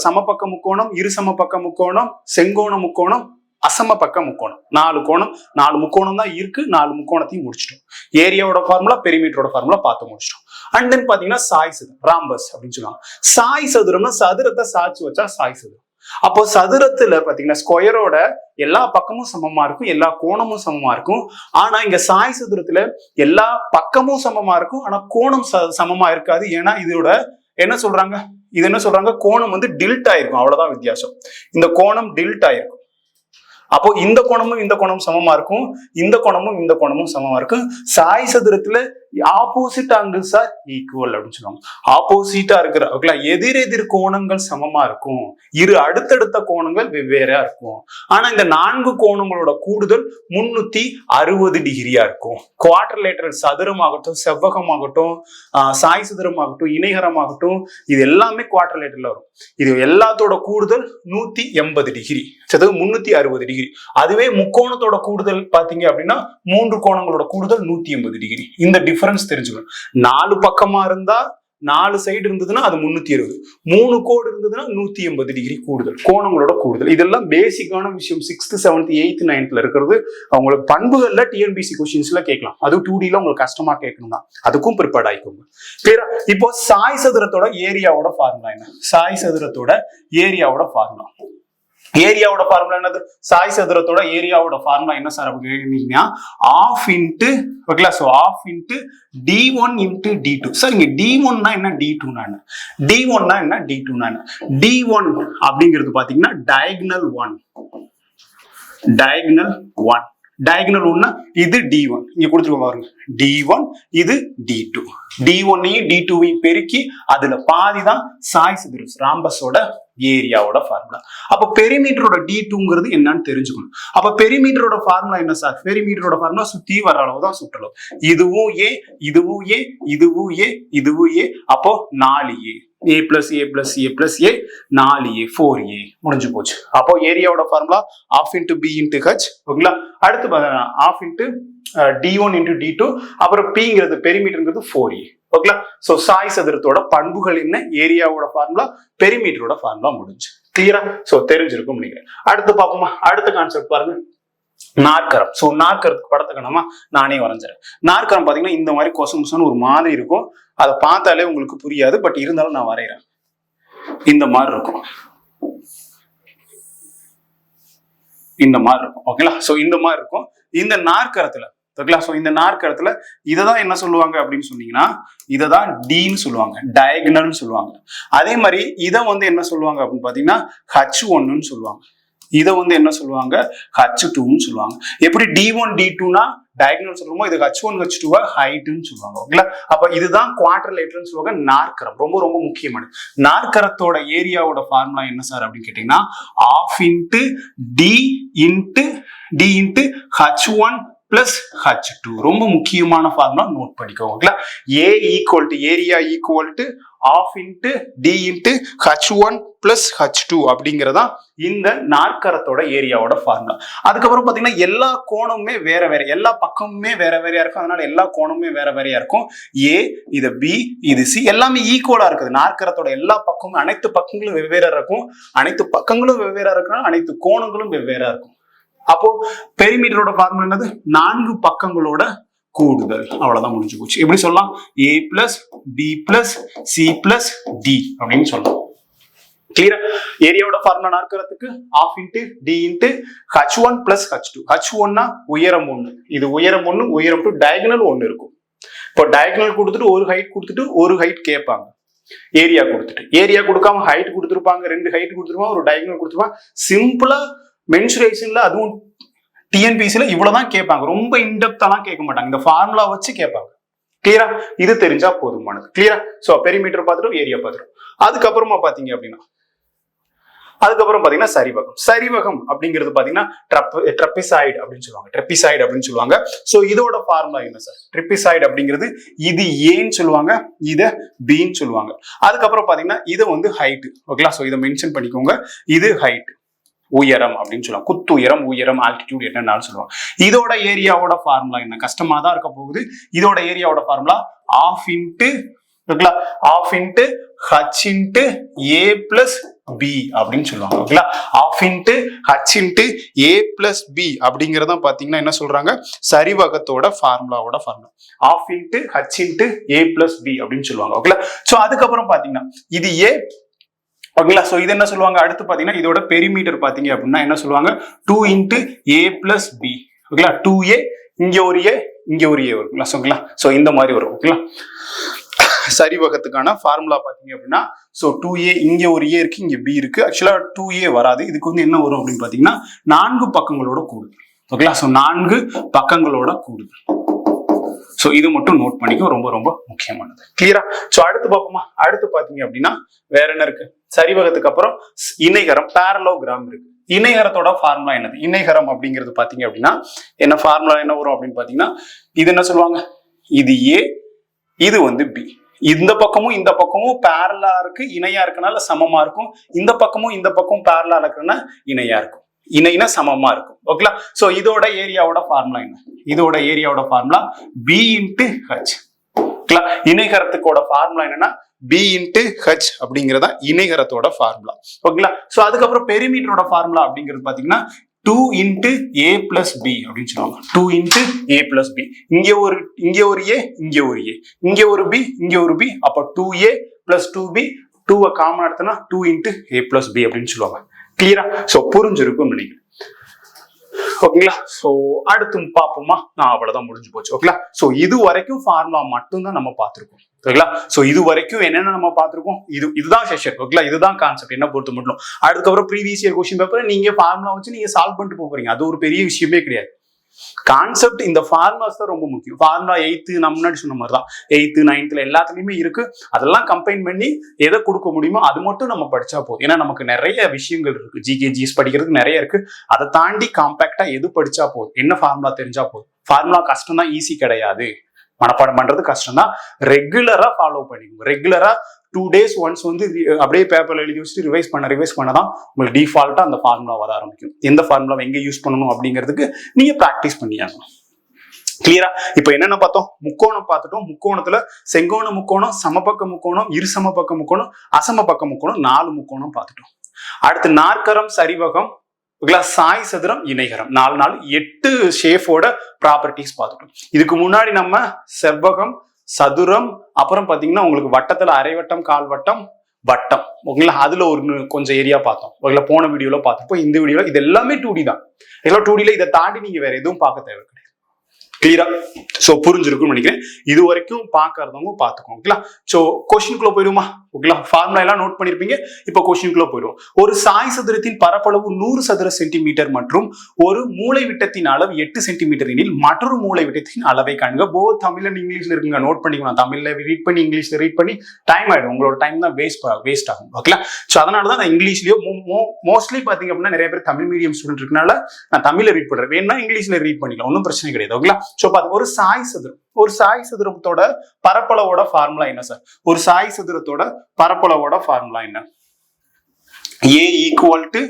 சமபக்க முக்கோணம், இரு சமபக்க முக்கோணம், செங்கோண முக்கோணம், அசம பக்க முக்கோணம், 4 கோணம், 4 முக்கோணம் தான் இருக்கு. 4 முக்கோணத்தையும் முடிச்சிட்டோம். ஏரியாவோட ஃபார்முலா, பெரிமீட்டரோட ஃபார்முலா பார்த்து முடிச்சிட்டோம். அண்ட் தென் பாத்தீங்கன்னா சாய் சதுரம், ராம்பஸ் அப்படின்னு சொல்லுவாங்க. சாய் சதுரம்னா சதுரத்தை சாய்ச்சி வச்சா சாய் சதுரம். அப்போ சதுரத்துல பாத்தீங்கன்னா ஸ்கொயரோட எல்லா பக்கமும் சமமா இருக்கும், எல்லா கோணமும் சமமா இருக்கும். ஆனா இங்க சாய் சதுரத்துல எல்லா பக்கமும் சமமா இருக்கும், ஆனா கோணம் சமமா இருக்காது. ஏன்னா இதோட என்ன சொல்றாங்க, கோணம் வந்து டில்ட் ஆயிருக்கும், அவ்வளவுதான் வித்தியாசம். இந்த கோணம் டில்ட் ஆயிருக்கும். அப்போ இந்த கோணமும் இந்த கோணமும் சமமா இருக்கும், இந்த கோணமும் இந்த கோணமும் சமமா இருக்கும். சாய் சதுரத்துல ஆப்போசிட் ஆங்கிள்ஸ் ஆர் ஈக்குவல் அப்படின்னு சொல்லுவாங்க. ஆப்போசிட்டா இருக்கிற ஓகேங்களா, எதிரெதிர் கோணங்கள் சமமா இருக்கும், இரு அடுத்தடுத்த கோணங்கள் வெவ்வேறா இருக்கும். ஆனா இந்த 4 கோணங்களோட கூடுதல் 360 டிகிரியா இருக்கும். குவாட்ரிலேட்டரல் சதுரமாகட்டும், செவ்வகமாகட்டும், சாய் சதுரமாகட்டும், இணைகரமாகட்டும், இது எல்லாமே குவாட்ரிலேட்டர்ல வரும். இது எல்லாத்தோட கூடுதல் 180 டிகிரி, 360 டிகிரி. அதுவே முக்கோணத்தோட கூடுதல் பாத்தீங்க அப்படின்னா 3 கோணங்களோட கூடுதல் 180 டிகிரி. இந்த டிஃபரன்ஸ் தெரிஞ்சுக்கணும். 4 பக்கமா இருந்தா 4 சைடு இருந்ததுன்னா அது 360, 3 கோடு இருந்ததுன்னா 180 டிகிரி கூடுதல், கோணங்களோட கூடுதல். இதெல்லாம் பேசிக்கான விஷயம். 6th 7th 8th 9th இருக்கிறது. அவங்களுக்கு பண்புகள்ல டிஎன்பிசி கொஸ்டின்ஸ்ல கேட்கலாம். அது 2Dல உங்களுக்கு கஷ்டமா கேட்கணும் தான், அதுக்கும் ப்ரிப்பேர்ட் ஆயிக்கோங்க. கிளியரா? இப்போ சாய் சதுரத்தோட ஏரியாவோட ஃபார்முலா என்ன? சாய் சதுரத்தோட ஏரியாவோட ஃபார்முலா என்னது? சாய் சதுரத்தோட ஏரியாவோட ஃபார்முலா என்ன சார் அப்படின்னா ½ இன்ட்டு ஓகேங்களா. So ½ into d1 into d2. Sir இங்க d1 னா என்ன, d2 னா என்ன? d1 னா என்ன, d2 னா என்ன? d1 அப்படிங்கிறது பாத்தீங்கன்னா diagonal 1. diagonal 1 இது d1, இங்க கொடுத்துருக்கோம் பாருங்க, d1 இது d2. d1ஐயும் d2ஐயும் பெருக்கி அதுல பாதி தான் சாய் சதுரம் ராம்பஸோட ஏரியாவோட ஃபார்முலா. அப்ப பெரிமீட்டரோட d2ங்கிறது என்னன்னு தெரிஞ்சுக்கணும். அப்ப பெரிமீட்டரோட ஃபார்முலா என்ன சார்? பெரிமீட்டரோட ஃபார்முலா சுத்தி வர அளவு தான் சுற்றளவு. இதுவும் a, இதுவும் a, இதுவும் a, இதுவும் a. அப்போ 4a, a plus a plus a plus a, 4a, 4a முடிஞ்சு போச்சு. அப்போ ஏரியாவோட formula ½ into b into h ஓகேங்களா. அடுத்து ½ into d1 into d2, அப்புறம் pங்கிறது பெரிமீட்டர்ங்கிறது 4a ஓகேங்களா. சோ சாய் சதுரத்தோட பண்புகள் என்ன, ஏரியாவோட ஃபார்முலா, பெரிமீட்டரோட ஃபார்முலா முடிஞ்சு. கிளியரா? சோ தெரிஞ்சிருக்கும் நினைக்கிறேன். அடுத்து பாப்போமா? அடுத்த கான்செப்ட் பாருங்க, நாற்கரம். சோ நாற்கரத்துக்கு படத்தை கணமா நானே வரைஞ்சிறேன். நாற்கரம் பாத்தீங்கன்னா இந்த மாதிரி கொசமுசன்னு ஒரு மாதிரி இருக்கும், அதை பார்த்தாலே உங்களுக்கு புரியாது, பட் இருந்தாலும் நான் வரைகிறேன். இந்த மாதிரி இருக்கும், ஓகேங்களா. சோ இந்த மாதிரி இருக்கும் இந்த நாற்கரத்துல ஓகேங்களா. சோ இந்த நாற்கரத்துல இததான் என்ன சொல்லுவாங்க அப்படின்னு சொன்னீங்கன்னா, இததான் டின்னு சொல்லுவாங்க, டயகனல்னு சொல்லுவாங்க. அதே மாதிரி இதை வந்து என்ன சொல்லுவாங்க அப்படின்னு பாத்தீங்கன்னா H1ன்னு சொல்லுவாங்க. இதை வந்து என்ன சொல்லுவாங்க, H2ன்னு சொல்லுவாங்க. எப்படி d1 d2னா டயகனல் சொல்லுவோமோ, இது H1 H2 ஹைட்னு சொல்லுவாங்க ஓகேங்களா. அப்ப இதுதான் குவாட்ரிலேட்டரல்னு சொல்லுவாங்க. நாற்கரம் ரொம்ப ரொம்ப முக்கியமானது. நாற்கரத்தோட ஏரியாவோட ஃபார்முலா என்ன சார் அப்படின்னு கேட்டீங்கன்னா ½ into d into H1 plus H2. ரொம்ப முக்கியமான ஃபார்முலா, நோட் பண்ணிக்கோங்க. A equal to area equal to ½ into d into H1 plus H2 அப்படிங்கிறதா இந்த நாற்கரத்தோட ஏரியாவோட ஃபார்முலா. அதுக்கப்புறம் பாத்தீங்கன்னா எல்லா கோணமுமே வேற வேற, எல்லா பக்கமுமே வேற வேறையா இருக்கும். அதனால எல்லா கோணமுமே வேற வேறையா இருக்கும். A, இது B, இது C, எல்லாமே ஈக்குவலா இருக்குது. நாற்கரத்தோட எல்லா பக்கமும், அனைத்து பக்கங்களும் வெவ்வேறா இருக்கும். அனைத்து பக்கங்களும் வெவ்வேறா இருக்குன்னா அனைத்து கோணங்களும் வெவ்வேறா இருக்கும். அப்போ பெரிமீட்டரோட ஃபார்முலா என்னது, 4 பக்கங்களோட கூடுதல். அவ்வளவுதான், முடிஞ்சு போச்சு. எப்படி சொல்லலாம், a plus b plus c plus d அப்படின்னு சொல்லலாம். கிளியரா? ஏரியாவோட ஃபார்முலா நாற்கரத்துக்கு ½ into d into H1 plus H2. H1னா உயரம் 1, இது உயரம் 1, உயரம் 2, டயகனல் 1 இருக்கும். இப்போ டயகனல் கொடுத்துட்டு ஒரு ஹைட் கொடுத்துட்டு ஒரு ஹைட் கேட்பாங்க. ஏரியா கொடுத்துட்டு, ஏரியா கொடுக்காம ஹைட் கொடுத்துருப்பாங்க, 2 ஹைட் கொடுத்துருப்பாங்க, ஒரு டயகனல் கொடுத்துருப்பாங்க. சிம்பிளா மென்சுரேஷன்ல, அதுவும் டிஎன்பிசில இவ்வளவுதான் கேட்பாங்க. ரொம்ப இன்டெப்தாலாம் கேட்க மாட்டாங்க, இந்த ஃபார்முலா வச்சு கேட்பாங்க. கிளியரா? இது தெரிஞ்சா போதுமானது. கிளியரா? சோ பெரிமீட்டர் பார்த்துட்டோம், ஏரியா பார்த்துட்டோம். அதுக்கப்புறம் பாத்தீங்கன்னா சரிவகம். சரிவகம் அப்படிங்கிறது பாத்தீங்கன்னா ட்ரெப்பிசாய்டு அப்படின்னு சொல்லுவாங்க. சோ இதோட ஃபார்முலா என்ன சார்? ட்ரெப்பிசாய்டு அப்படிங்கிறது இது ஏன்னு சொல்லுவாங்க, இத பின்னு சொல்லுவாங்க. அதுக்கப்புறம் பாத்தீங்கன்னா இது வந்து ஹைட் ஓகேங்களா. சோ இதை மென்ஷன் பண்ணிக்கோங்க, இது ஹைட் உயரம் அப்படின்னு சொல்லுவாங்க. குத்து உயரம், உயரம், ஆல்டிடியூட் என்னன்னு சொல்லுவாங்க. இதோட ஏரியாவோட ஃபார்முலா என்ன? கஷ்டமா தான் இருக்க போகுது. இதோட ஏரியாவோட formula half into half into H into A plus B அப்படின்னு சொல்லுவாங்க. ஓகேங்களா, half into H into A plus B அப்படிங்கறத பாத்தீங்கன்னா என்ன சொல்றாங்க, சரிவகத்தோட ஃபார்முலாவோட formula half into H into A plus B அப்படின்னு சொல்லுவாங்க. ஓகேங்களா, சோ அதுக்கப்புறம் பாத்தீங்கன்னா இது ஏ. ஓகேங்களா, சோ இது என்ன சொல்லுவாங்க, அடுத்து பாத்தீங்கன்னா இதோட பெரிமீட்டர் பாத்தீங்க அப்படின்னா என்ன சொல்லுவாங்க, 2 இன்ட்டு ஏ பிளஸ் பி. ஓகேங்களா, 2a இங்க ஒரு ஏ இங்க ஒரு ஏ வரும். ஓகேங்களா, சோ இந்த மாதிரி வரும். ஓகேங்களா, சரிவகத்துக்கான ஃபார்முலா பாத்தீங்க அப்படின்னா சோ 2a இங்க ஒரு ஏ இருக்கு, இங்க பி இருக்கு. ஆக்சுவலா 2a வராது. இதுக்கு வந்து என்ன வரும் அப்படின்னு பாத்தீங்கன்னா 4 பக்கங்களோட கூடுதல். ஓகேங்களா, சோ 4 பக்கங்களோட கூடுதல். சோ இது மட்டும் நோட் பண்ணிக்கோ, ரொம்ப ரொம்ப முக்கியமானது. கிளியரா? சோ அடுத்து பார்ப்போமா. அடுத்து பாத்தீங்க அப்படின்னா வேற என்ன இருக்கு, சரிவகத்துக்கு அப்புறம் இணைகரம், பேரலோகிராம் இருக்கு. இணைகரத்தோட ஃபார்முலா என்னது? இணைகரம் அப்படிங்கிறது பாத்தீங்க அப்படின்னா என்ன ஃபார்முலா என்ன வரும் அப்படின்னு பாத்தீங்கன்னா இது என்ன சொல்லுவாங்க, இது ஏ, இது வந்து பி. இந்த பக்கமும் இந்த பக்கமும் பேரலா இருக்கு, இணையா இருக்கனால சமமா இருக்கும். இந்த பக்கமும் இந்த பக்கமும் பேரலா இருக்குன்னா இணையா இருக்கும், இணைனா சமமா இருக்கும். ஓகேங்களா, சோ இதோட ஏரியாவோட ஃபார்முலா என்ன? இதோட ஏரியாவோட ஃபார்முலா பி இன்ட்டு ஹச். ஓகேங்களா, இணைகரத்துக்கோட ஃபார்முலா என்னன்னா பி இன்ட்டு ஹச் அப்படிங்கறதா இணைகரத்தோட ஃபார்முலா. ஓகேங்களா, சோ அதுக்கப்புறம் பெரிமீட்டரோட ஃபார்முலா அப்படிங்கிறது பாத்தீங்கன்னா 2 இன்ட்டு ஏ பிளஸ் பி அப்படின்னு சொல்லுவாங்க. 2 இன்ட்டு ஏ பிளஸ் பி. இங்க ஒரு ஏ, இங்க ஒரு ஏ, இங்க ஒரு பி, இங்க ஒரு பி. அப்ப 2a பிளஸ் 2b, 2 காமன் எடுத்தனா 2 இன்ட்டு ஏ பிளஸ் பி அப்படின்னு சொல்லுவாங்க. கிளியரா? சோ புரிஞ்சிருக்கும் நினைக்கிறேன். ஓகேங்களா, சோ அடுத்து பாப்போமா. அவ்வளவுதான், முடிஞ்சு போச்சு. ஓகேங்களா, சோ இது வரைக்கும் ஃபார்முலா மட்டும் தான் நம்ம பார்த்திருக்கோம். ஓகேங்களா, சோ இது வரைக்கும் என்னென்ன நம்ம பார்த்திருக்கோம், இதுதான் செஷன். ஓகேங்களா, இதுதான் கான்செப்ட் என்ன பொறுத்த மட்டும். அதுக்கப்புறம் ப்ரீவியஸ் இயர் கொஸ்டின் பேப்பர் நீங்க ஃபார்முலா வச்சு நீங்க சால்வ் பண்ணிட்டு போறீங்க. அது ஒரு பெரிய விஷயமே கிடையாது. கான்செப்ட் இந்த ஃபார்முலாஸ் தான் ரொம்ப முக்கியம். ஃபார்முலா 8th நம்ம முன்னாடி சொன்ன மாதிரி தான் 8th 9th எல்லாத்துலயுமே இருக்கு. அதெல்லாம் கம்பைன் பண்ணி எதை கொடுக்க முடியுமோ அது மட்டும் நம்ம படிச்சா போதும். ஏன்னா நமக்கு நிறைய விஷயங்கள் இருக்கு, ஜிகே ஜிஎஸ் படிக்கிறதுக்கு நிறைய இருக்கு. அதை தாண்டி காம்பாக்டா எது படிச்சா போதும், என்ன ஃபார்முலா தெரிஞ்சா போதும். ஃபார்முலா கஷ்டம் தான், ஈஸி கிடையாது. மனப்பாடம் பண்றது கஷ்டம் தான். ரெகுலரா ஃபாலோ பண்ணிக்கோங்க. ரெகுலரா 2 days ஒன்ஸ் வந்து அப்படியே பேப்பர்ல எழுதி வச்சுட்டு ரிவைஸ் பண்ணதான் உங்களுக்கு டிஃபால்ட்டா அந்த ஃபார்முலா வர ஆரம்பிக்கும். எந்த ஃபார்முலா எங்க யூஸ் பண்ணணும் அப்படிங்கிறதுக்கு நீங்க பிராக்டிஸ் பண்ணியாகணும். கிளியரா? இப்ப என்னென்ன பார்த்தோம், முக்கோணம் பார்த்துட்டோம். முக்கோணத்துல செங்கோண முக்கோணம், சமபக்க முக்கோணம், இரு சமபக்க முக்கோணம், அசமபக்க முக்கோணம், 4 முக்கோணம் பார்த்துட்டோம். அடுத்து நாற்கரம், சரிவகம், சாய் சதுரம், இணைகரம், 8 ஷேஃபோட ப்ராப்பர்ட்டிஸ் பார்த்துட்டோம். இதுக்கு முன்னாடி நம்ம செவ்வகம், சதுரம், அப்புறம் பாத்தீங்கன்னா உங்களுக்கு வட்டத்துல அரைவட்டம், கால்வட்டம், வட்டம், ஓகேங்களா, அதுல ஒரு கொஞ்சம் ஏரியா பார்த்தோம். ஓகேங்களா, போன வீடியோல பார்த்தோம். இந்த வீடியோல இது எல்லாமே 2D தான். இதெல்லாம் 2Dல இதை தாண்டி நீங்க வேற எதுவும் பார்க்க தேவை கிடையாது. கிளியரா? சோ புரிஞ்சிருக்கும்னு நினைக்கிறேன். இது வரைக்கும் பாக்குறதவங்க பாத்துக்கோங்க. ஓகேங்களா, சோ கொஸ்டினுக்குள்ள போயிடுமா. ஓகேங்களா, ஃபார்முலா எல்லாம் நோட் பண்ணிருப்பீங்க. இப்ப கொஸ்டினுக்குள்ள போயிடுவோம். ஒரு சாய் சதுரத்தின் பரப்பளவு 100 சதுர சென்டிமீட்டர் மற்றும் ஒரு மூளை விட்டத்தின் அளவு 8 சென்டிமீட்டர் எனில் மற்றொரு மூளை விட்டத்தின் அளவை காணுங்க. போத் தமிழ் அண்ட் இங்கிலீஷ்ல இருக்குங்க. நோட் பண்ணிக்கலாம். தமிழ்ல ரீட் பண்ணி இங்கிலீஷ்ல ரீட் பண்ணி டைம் ஆயிடும். உங்களோட டைம் தான் வேஸ்ட் ஆகும். ஓகேங்களா, சோ அதனாலதான் நான் இங்கிலீஷ்லயோ மோஸ்ட்லி பாத்தீங்க அப்படின்னா நிறைய பேர் தமிழ் மீடியம் ஸ்டூடெண்ட் இருக்கனால நான் தமிழ்ல ரீட் பண்றேன். வேணா இங்கிலீஷ்ல ரீட் பண்ணிக்கலாம், ஒன்னும் பிரச்சனை கிடையாது. ஓகேங்களா, சோ ஒரு சாய் சதுரம், ஒரு சாய் சதுரத்தோட பரப்பளவோட ஃபார்முலா என்ன சார்? ஒரு சாய் சதுரத்தோட பரப்பளவோட ஃபார்முலா என்ன? A equal to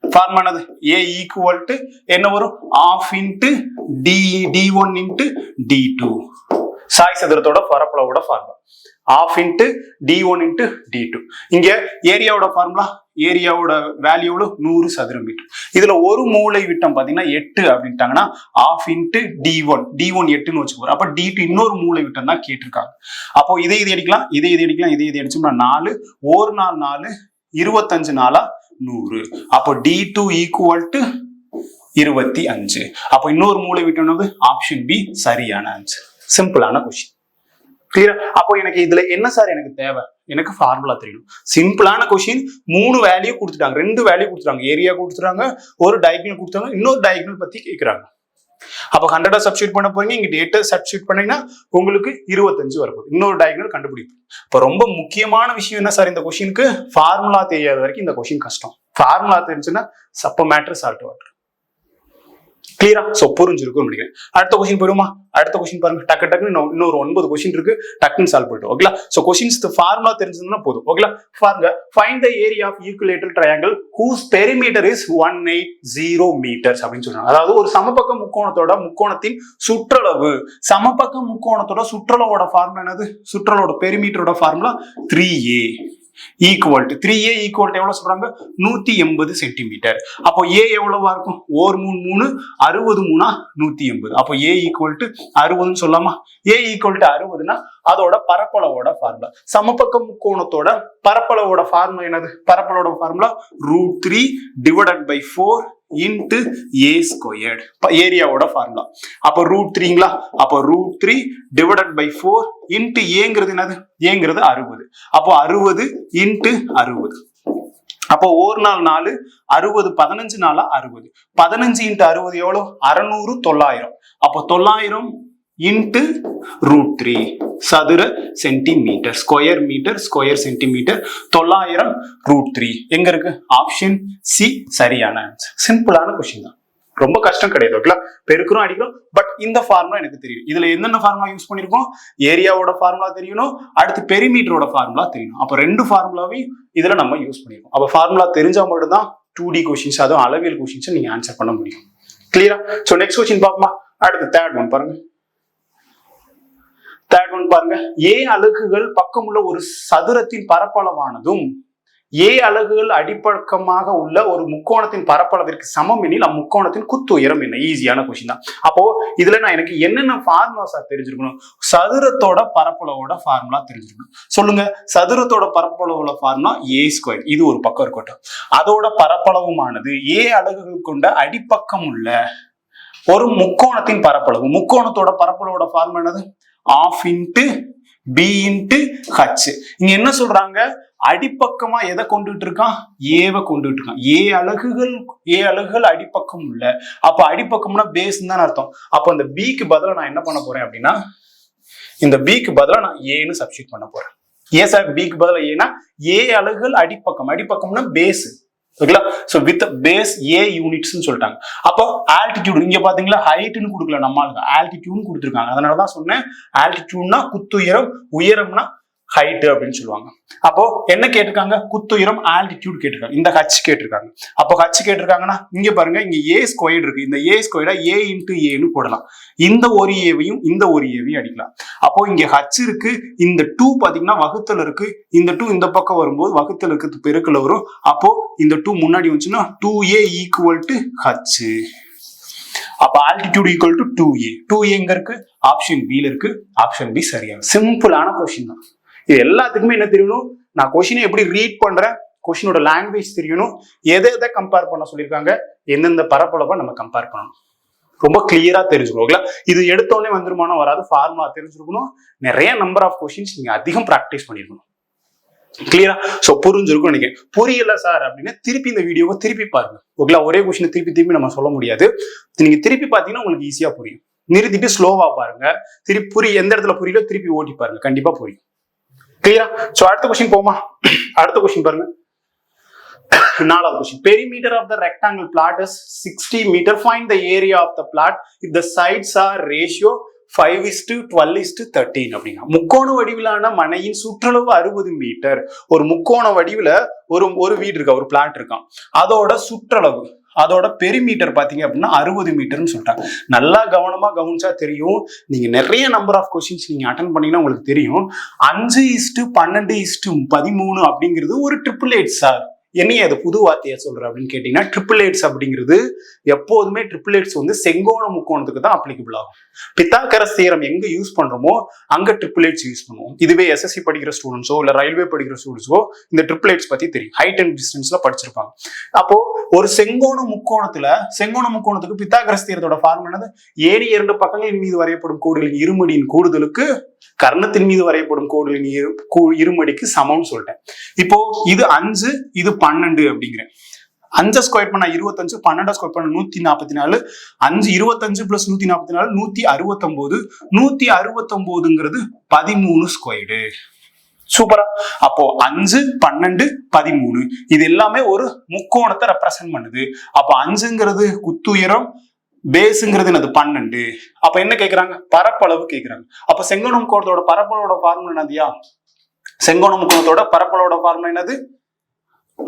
formula A equal to என்ன வரும்? Half into d1 into d2. சாய் சதுரத்தோட பரப்பளவோட formula half into d1 into d2. இங்க ஏரியாவோட ஃபார்முலா, ஏரியாவோட வேல்யூ 100 சதுர மீட்டர். இதுல ஒரு மூளை விட்டம் பாத்தீங்கன்னா 8 அப்படின்ட்டாங்கன்னா ஆஃப் இன்ட்டு d1 8ன்னு வச்சுக்கோங்க. அப்ப d2 இன்னொரு மூளை விட்டம் தான் கேட்டிருக்காங்க. அப்போ இதை அடிக்கலாம், இதை அடிச்சோம்னா 4 ஒரு நாள் 4 25 நாளா 100. அப்போ d2 ஈக்குவல் டு 25. அப்போ இன்னொரு மூளை விட்டம் ஆப்ஷன் பி சரியான ஆன்சர். சிம்பிளான கொஸ்டின். கிளியரா? அப்போ எனக்கு இதுல என்ன சார் எனக்கு தேவை? எனக்கு ஃபார்முலா தெரியணும். சிம்பிளான கொஸ்டின். 3 வேல்யூ கொடுத்துட்டாங்க, 2 வேல்யூ கொடுத்துட்டாங்க. ஏரியா கொடுத்துட்டாங்க, ஒரு டயகனல் கொடுத்தாங்க, இன்னொரு டயகனல் பத்தி கேட்கிறாங்க. அப்ப 100 சப்ஸ்டிட்யூட் பண்ண போறீங்க, இங்க 8 சப்ஸ்டிட்யூட் பண்ணீங்கன்னா உங்களுக்கு 25 வரப்போகுது. இன்னொரு டயகனல் கண்டுபிடிக்கும். இப்ப ரொம்ப முக்கியமான விஷயம் என்ன சார் இந்த கொஸ்டினுக்கு? ஃபார்முலா தெரியாத வரைக்கும் இந்த கொஸ்டின் கஷ்டம். ஃபார்முலா தெரிஞ்சுன்னா சப்ப மேட்டர் சால்ட் வாட்டர். கிளியரா? சோ புரிஞ்சிருக்கும் நினைக்கிறேன். அடுத்த கொஸ்டின் போயிடுமா? அடுத்த கொஸ்டின் பாருங்க. டக்குன்னு இன்னொரு 9 கொஸ்டின் இருக்கு. டக்குன்னு சால்வ் பண்ணிட்டோம். ஓகேங்களா? சோ கொஸ்டின்ஸ் ஃபார்முலா தெரிஞ்சதுன்னா போதும். ஓகேங்களா? பாருங்க, find the area of equilateral triangle whose perimeter is 180 metres அப்படின்னு சொல்றாங்க. அதாவது ஒரு சமபக்க முக்கோணத்தின் சுற்றளவு. சமபக்க முக்கோணத்தோட சுற்றளவோட ஃபார்முலா என்னது? சுற்றளவோட பெரிமீட்டரோட formula 3a equal to 3a equal to எவ்வளவு சொல்றாங்க? 180 சென்டிமீட்டர். அப்போ a எவ்வளவா இருக்கும்? 1 3 60 3 180. அப்போ a ஈக்குவல் டு 60 சொல்லலாமா? a ஈக்குவல் டு 60னா அதோட பரப்பளவோட ஃபார்முலா. சமபக்க முக்கோணத்தோட பரப்பளவோட ஃபார்முலா என்னது? பரப்பளவோட formula √3 divided by 4 into a squared. ஏரியாவோட ஃபார்முலா. அப்போ √3ங்களா? அப்போ √3 டிவைடட் பை 4 இன்டு ஏங்கிறது என்னது? ஏங்கிறது 60. அப்போ 60 இன்டு 60. அப்போ ஒரு நாள் 4 60 15 நாளா 60. 15 இன்டு 60 எவ்வளவு? 600 900. அப்போ 900 இன்டு √3 சதுர சென்டிமீட்டர். Square centimetre. 900 √3 எங்க இருக்கு? ஆப்ஷன் சி சரியான ஆன்சர். சிம்பிளான கொஸ்டின் தான், ரொம்ப கஷ்டம் கிடையாது. ஓகேங்களா? பெருக்கிறோம் அடிக்கிறோம். பட் இந்த ஃபார்முலா எனக்கு தெரியும். இதுல என்னென்ன ஃபார்முலா யூஸ் பண்ணிருக்கோம்? ஏரியாவோட ஃபார்முலா தெரியணும், அடுத்து பெரிமீட்டரோட ஃபார்முலா தெரியணும். அப்ப ரெண்டு ஃபார்முலாவையும் இதுல நம்ம யூஸ் பண்ணிருக்கோம். அப்ப ஃபார்முலா தெரிஞ்சா மட்டும்தான் 2D கொஸ்டின்ஸ், அதுவும் அளவியல் கொஸ்டின்ஸ் நீங்க ஆன்சர் பண்ண முடியும். கிளியரா? சோ நெக்ஸ்ட் கொஸ்டின் பாப்போமா? அடுத்து தேர்ட் ஒன் பாருங்க. தேர்ட் ஒன் பாருங்க. ஏ அலகுகள் பக்கமுள்ள ஒரு சதுரத்தின் பரப்பளவானதும் ஏ அலகுகள் அடிப்பக்கமாக உள்ள ஒரு முக்கோணத்தின் பரப்பளவிற்கு சமம் எனில் அம்முக்கோணத்தின் குத்து உயரம் என்ன? ஈஸியான கொஸ்டின் தான். அப்போ இதுல நான் எனக்கு என்னென்ன ஃபார்முலாஸா தெரிஞ்சிருக்கணும்? சதுரத்தோட பரப்பளவோட ஃபார்முலா தெரிஞ்சிருக்கணும். சொல்லுங்க, சதுரத்தோட பரப்பளவோட ஃபார்முலா a ஸ்கொயர். இது ஒரு பக்கம் இருக்கட்டும். அதோட பரப்பளவுமானது ஏ அலகுகள் கொண்ட அடிப்பக்கம் உள்ள ஒரு முக்கோணத்தின் பரப்பளவு. முக்கோணத்தோட பரப்பளவோட ஃபார்முலா என்னது? Of into b into h. இங்க என்ன சொல்றாங்க? அடிப்பக்கமா எதை கொண்டுட்டு இருக்கான்? ஏவை கொண்டுட்டு இருக்கான். ஏ அலகுகள் அடிப்பக்கம் உள்ள. அப்ப அடிப்பக்கம்னா பேஸ் தான் அர்த்தம். அப்ப அந்த பிக்கு பதிலா நான் என்ன பண்ண போறேன் அப்படின்னா, இந்த பிக்கு பதிலா நான் ஏன்னு சப்ஸ்டிட் பண்ண போறேன். ஏன் சார் பிக்கு பதிலா ஏன்னா, ஏ அலகுகள் அடிப்பக்கம்னா பேஸ். ஓகேங்களா? So with base a units சொல்லிட்டாங்க. அப்போ ஆல்டிடியூட் இங்க பாத்தீங்களா, ஹைட்னு கொடுக்கல, நம்மளுக்கு ஆல்டிடியூட் கொடுத்துருக்காங்க. அதனாலதான் சொன்னேன் ஆல்டிடியூட்னா குத்துயரம், உயரம்னா ஹைட் அப்படின்னு சொல்லுவாங்க. அப்போ என்ன கேட்டிருக்காங்க? குத்துயரம் ஆல்டிடியூட் கேட்டிருக்காங்க. இந்த h கேட்டிருக்காங்க. அப்போ h கேட்டிருக்காங்கன்னா இங்க பாருங்க, இங்க a ஸ்கொயர்டு இருக்கு. இந்த a ஸ்கொயர்டா a இன்டு ஏன்னு போடலாம். இந்த ஒரு ஏவையும் இந்த ஒரு ஏவையும் அடிக்கலாம். அப்போ இங்க h இருக்கு. இந்த 2 பாத்தீங்கன்னா வகுத்தல் இருக்கு. இந்த 2 இந்த பக்கம் வரும்போது வகுத்தல் இருக்கு, பெருக்கல வரும். அப்போ இந்த 2 முன்னாடி வந்துச்சுன்னா 2a ஈக்குவல் டு h. அப்ப altitude equal to 2a. 2a எங்க இருக்கு? ஆப்ஷன் B இருக்கு. ஆப்ஷன் B சரியான. சிம்பிளான கொஸ்டின் தான். இது எல்லாத்துக்குமே என்ன தெரியணும்? நான் கொஸ்டினை எப்படி ரீட் பண்றேன், கொஸ்டினோட லாங்குவேஜ் தெரியணும், எதை கம்பேர் பண்ண சொல்லியிருக்காங்க, எந்தெந்த பரப்பளவை நம்ம கம்பேர் பண்ணணும், ரொம்ப கிளியரா தெரிஞ்சுக்கணும். இது எடுத்தோடனே வந்துருமானம் வராது. ஃபார்முலா தெரிஞ்சிருக்கணும். நிறைய நம்பர் ஆஃப் கொஸ்டின்ஸ் நீங்க அதிகம் பிராக்டிஸ் பண்ணிருக்கணும். கிளியரா? சோ புரிஞ்சிருக்கும் நினைக்கிறேன். புரியல சார் அப்படின்னா திருப்பி இந்த வீடியோவை திருப்பி பாருங்க. ஓகேங்களா? ஒரே கொஸ்டினை திருப்பி நம்ம சொல்ல முடியாது. நீங்க திருப்பி பாத்தீங்கன்னா உங்களுக்கு ஈஸியா புரியும். நிறுத்திட்டு ஸ்லோவா பாருங்க. திருப்பி எந்த இடத்துல புரியல திருப்பி ஓட்டி பாருங்க, கண்டிப்பா புரியும். கிளியரா? சோ அடுத்த கொஸ்டின் போமா? அடுத்த கொஸ்டின் பாருங்க. நாலாவது question. Perimeter of the rectangle plot is 60 metre. Find the area of the plot if the sides are ratio 5:12:13 அப்படின்னா, முக்கோண வடிவிலான மனையின் சுற்றளவு 60 மீட்டர். ஒரு முக்கோண வடிவுல ஒரு வீடு இருக்கா, ஒரு பிளாட் இருக்கான். அதோட சுற்றளவு, அதோட பெரிமீட்டர் பாத்தீங்க அப்படின்னா 60 மீட்டர்னு சொல்லிட்டாங்க. நல்லா கவனமா கவனிச்சா தெரியும். நீங்க நிறைய நம்பர் ஆஃப் கொஸ்டின்ஸ் நீங்க அட்டென்ட் பண்ணீங்கன்னா உங்களுக்கு தெரியும். 5:12:13 அப்படிங்கிறது ஒரு 888 சார். என்னைய அது புது வார்த்தையா சொல்ற அப்படின்னு கேட்டீங்கன்னா, 888 அப்படிங்கிறது எப்போதுமே 888 வந்து செங்கோண முக்கோணத்துக்கு தான் அப்ளிகபிள் ஆகும். பித்தாகரஸ் தியரம் எங்க யூஸ் பண்றோமோ அங்க 888 யூஸ் பண்ணுவோம். இதுவே எஸ்எஸ்சி படிக்கிற ஸ்டூடெண்ட்ஸோ இல்ல ரயில்வே படிக்கிற ஸ்டூடெண்ட்ஸோ இந்த 888 பத்தி தெரியும். ஹைட் அண்ட் டிஸ்டன்ஸ்ல படிச்சிருப்பாங்க. அப்போ ஒரு செங்கோண முக்கோணத்துக்கு பித்தாகரஸ் தியரத்தோட ஃபார்முலா என்னது? ஏணி 2 பக்கங்களின் மீது வரையப்படும் கோடுகளின் இருமடியின் கூடுதலுக்கு கர்ணத்தின் மீது வரையப்படும் கோடுகளின் இருமடிக்கு சமம்னு சொல்லிட்டேன். இப்போ இது 5, இது 12 அப்படிங்கிறேன். 5 ஸ்கொயர் பண்ணா 25, 12 ஸ்கொயர் பண்ணா 144, 5 25 பிளஸ் 144 169. 169ங்கிறது 13 ஸ்கொயர்டு. சூப்பரா? அப்போ 5, 12, 13 இது எல்லாமே ஒரு முக்கோணத்தை ரெப்ரசென்ட் பண்ணுது. அப்போ 5ங்கிறது குத்துயரம், பேஸுங்கிறது என்னது 12. அப்ப என்ன கேக்குறாங்க, பரப்பளவு கேக்குறாங்க. அப்ப செங்கோண முக்கோணத்தோட பரப்பளவோட ஃபார்முலா என்னதுயா, செங்கோண முக்கோணத்தோட பரப்பளவோட ஃபார்முலா என்னது,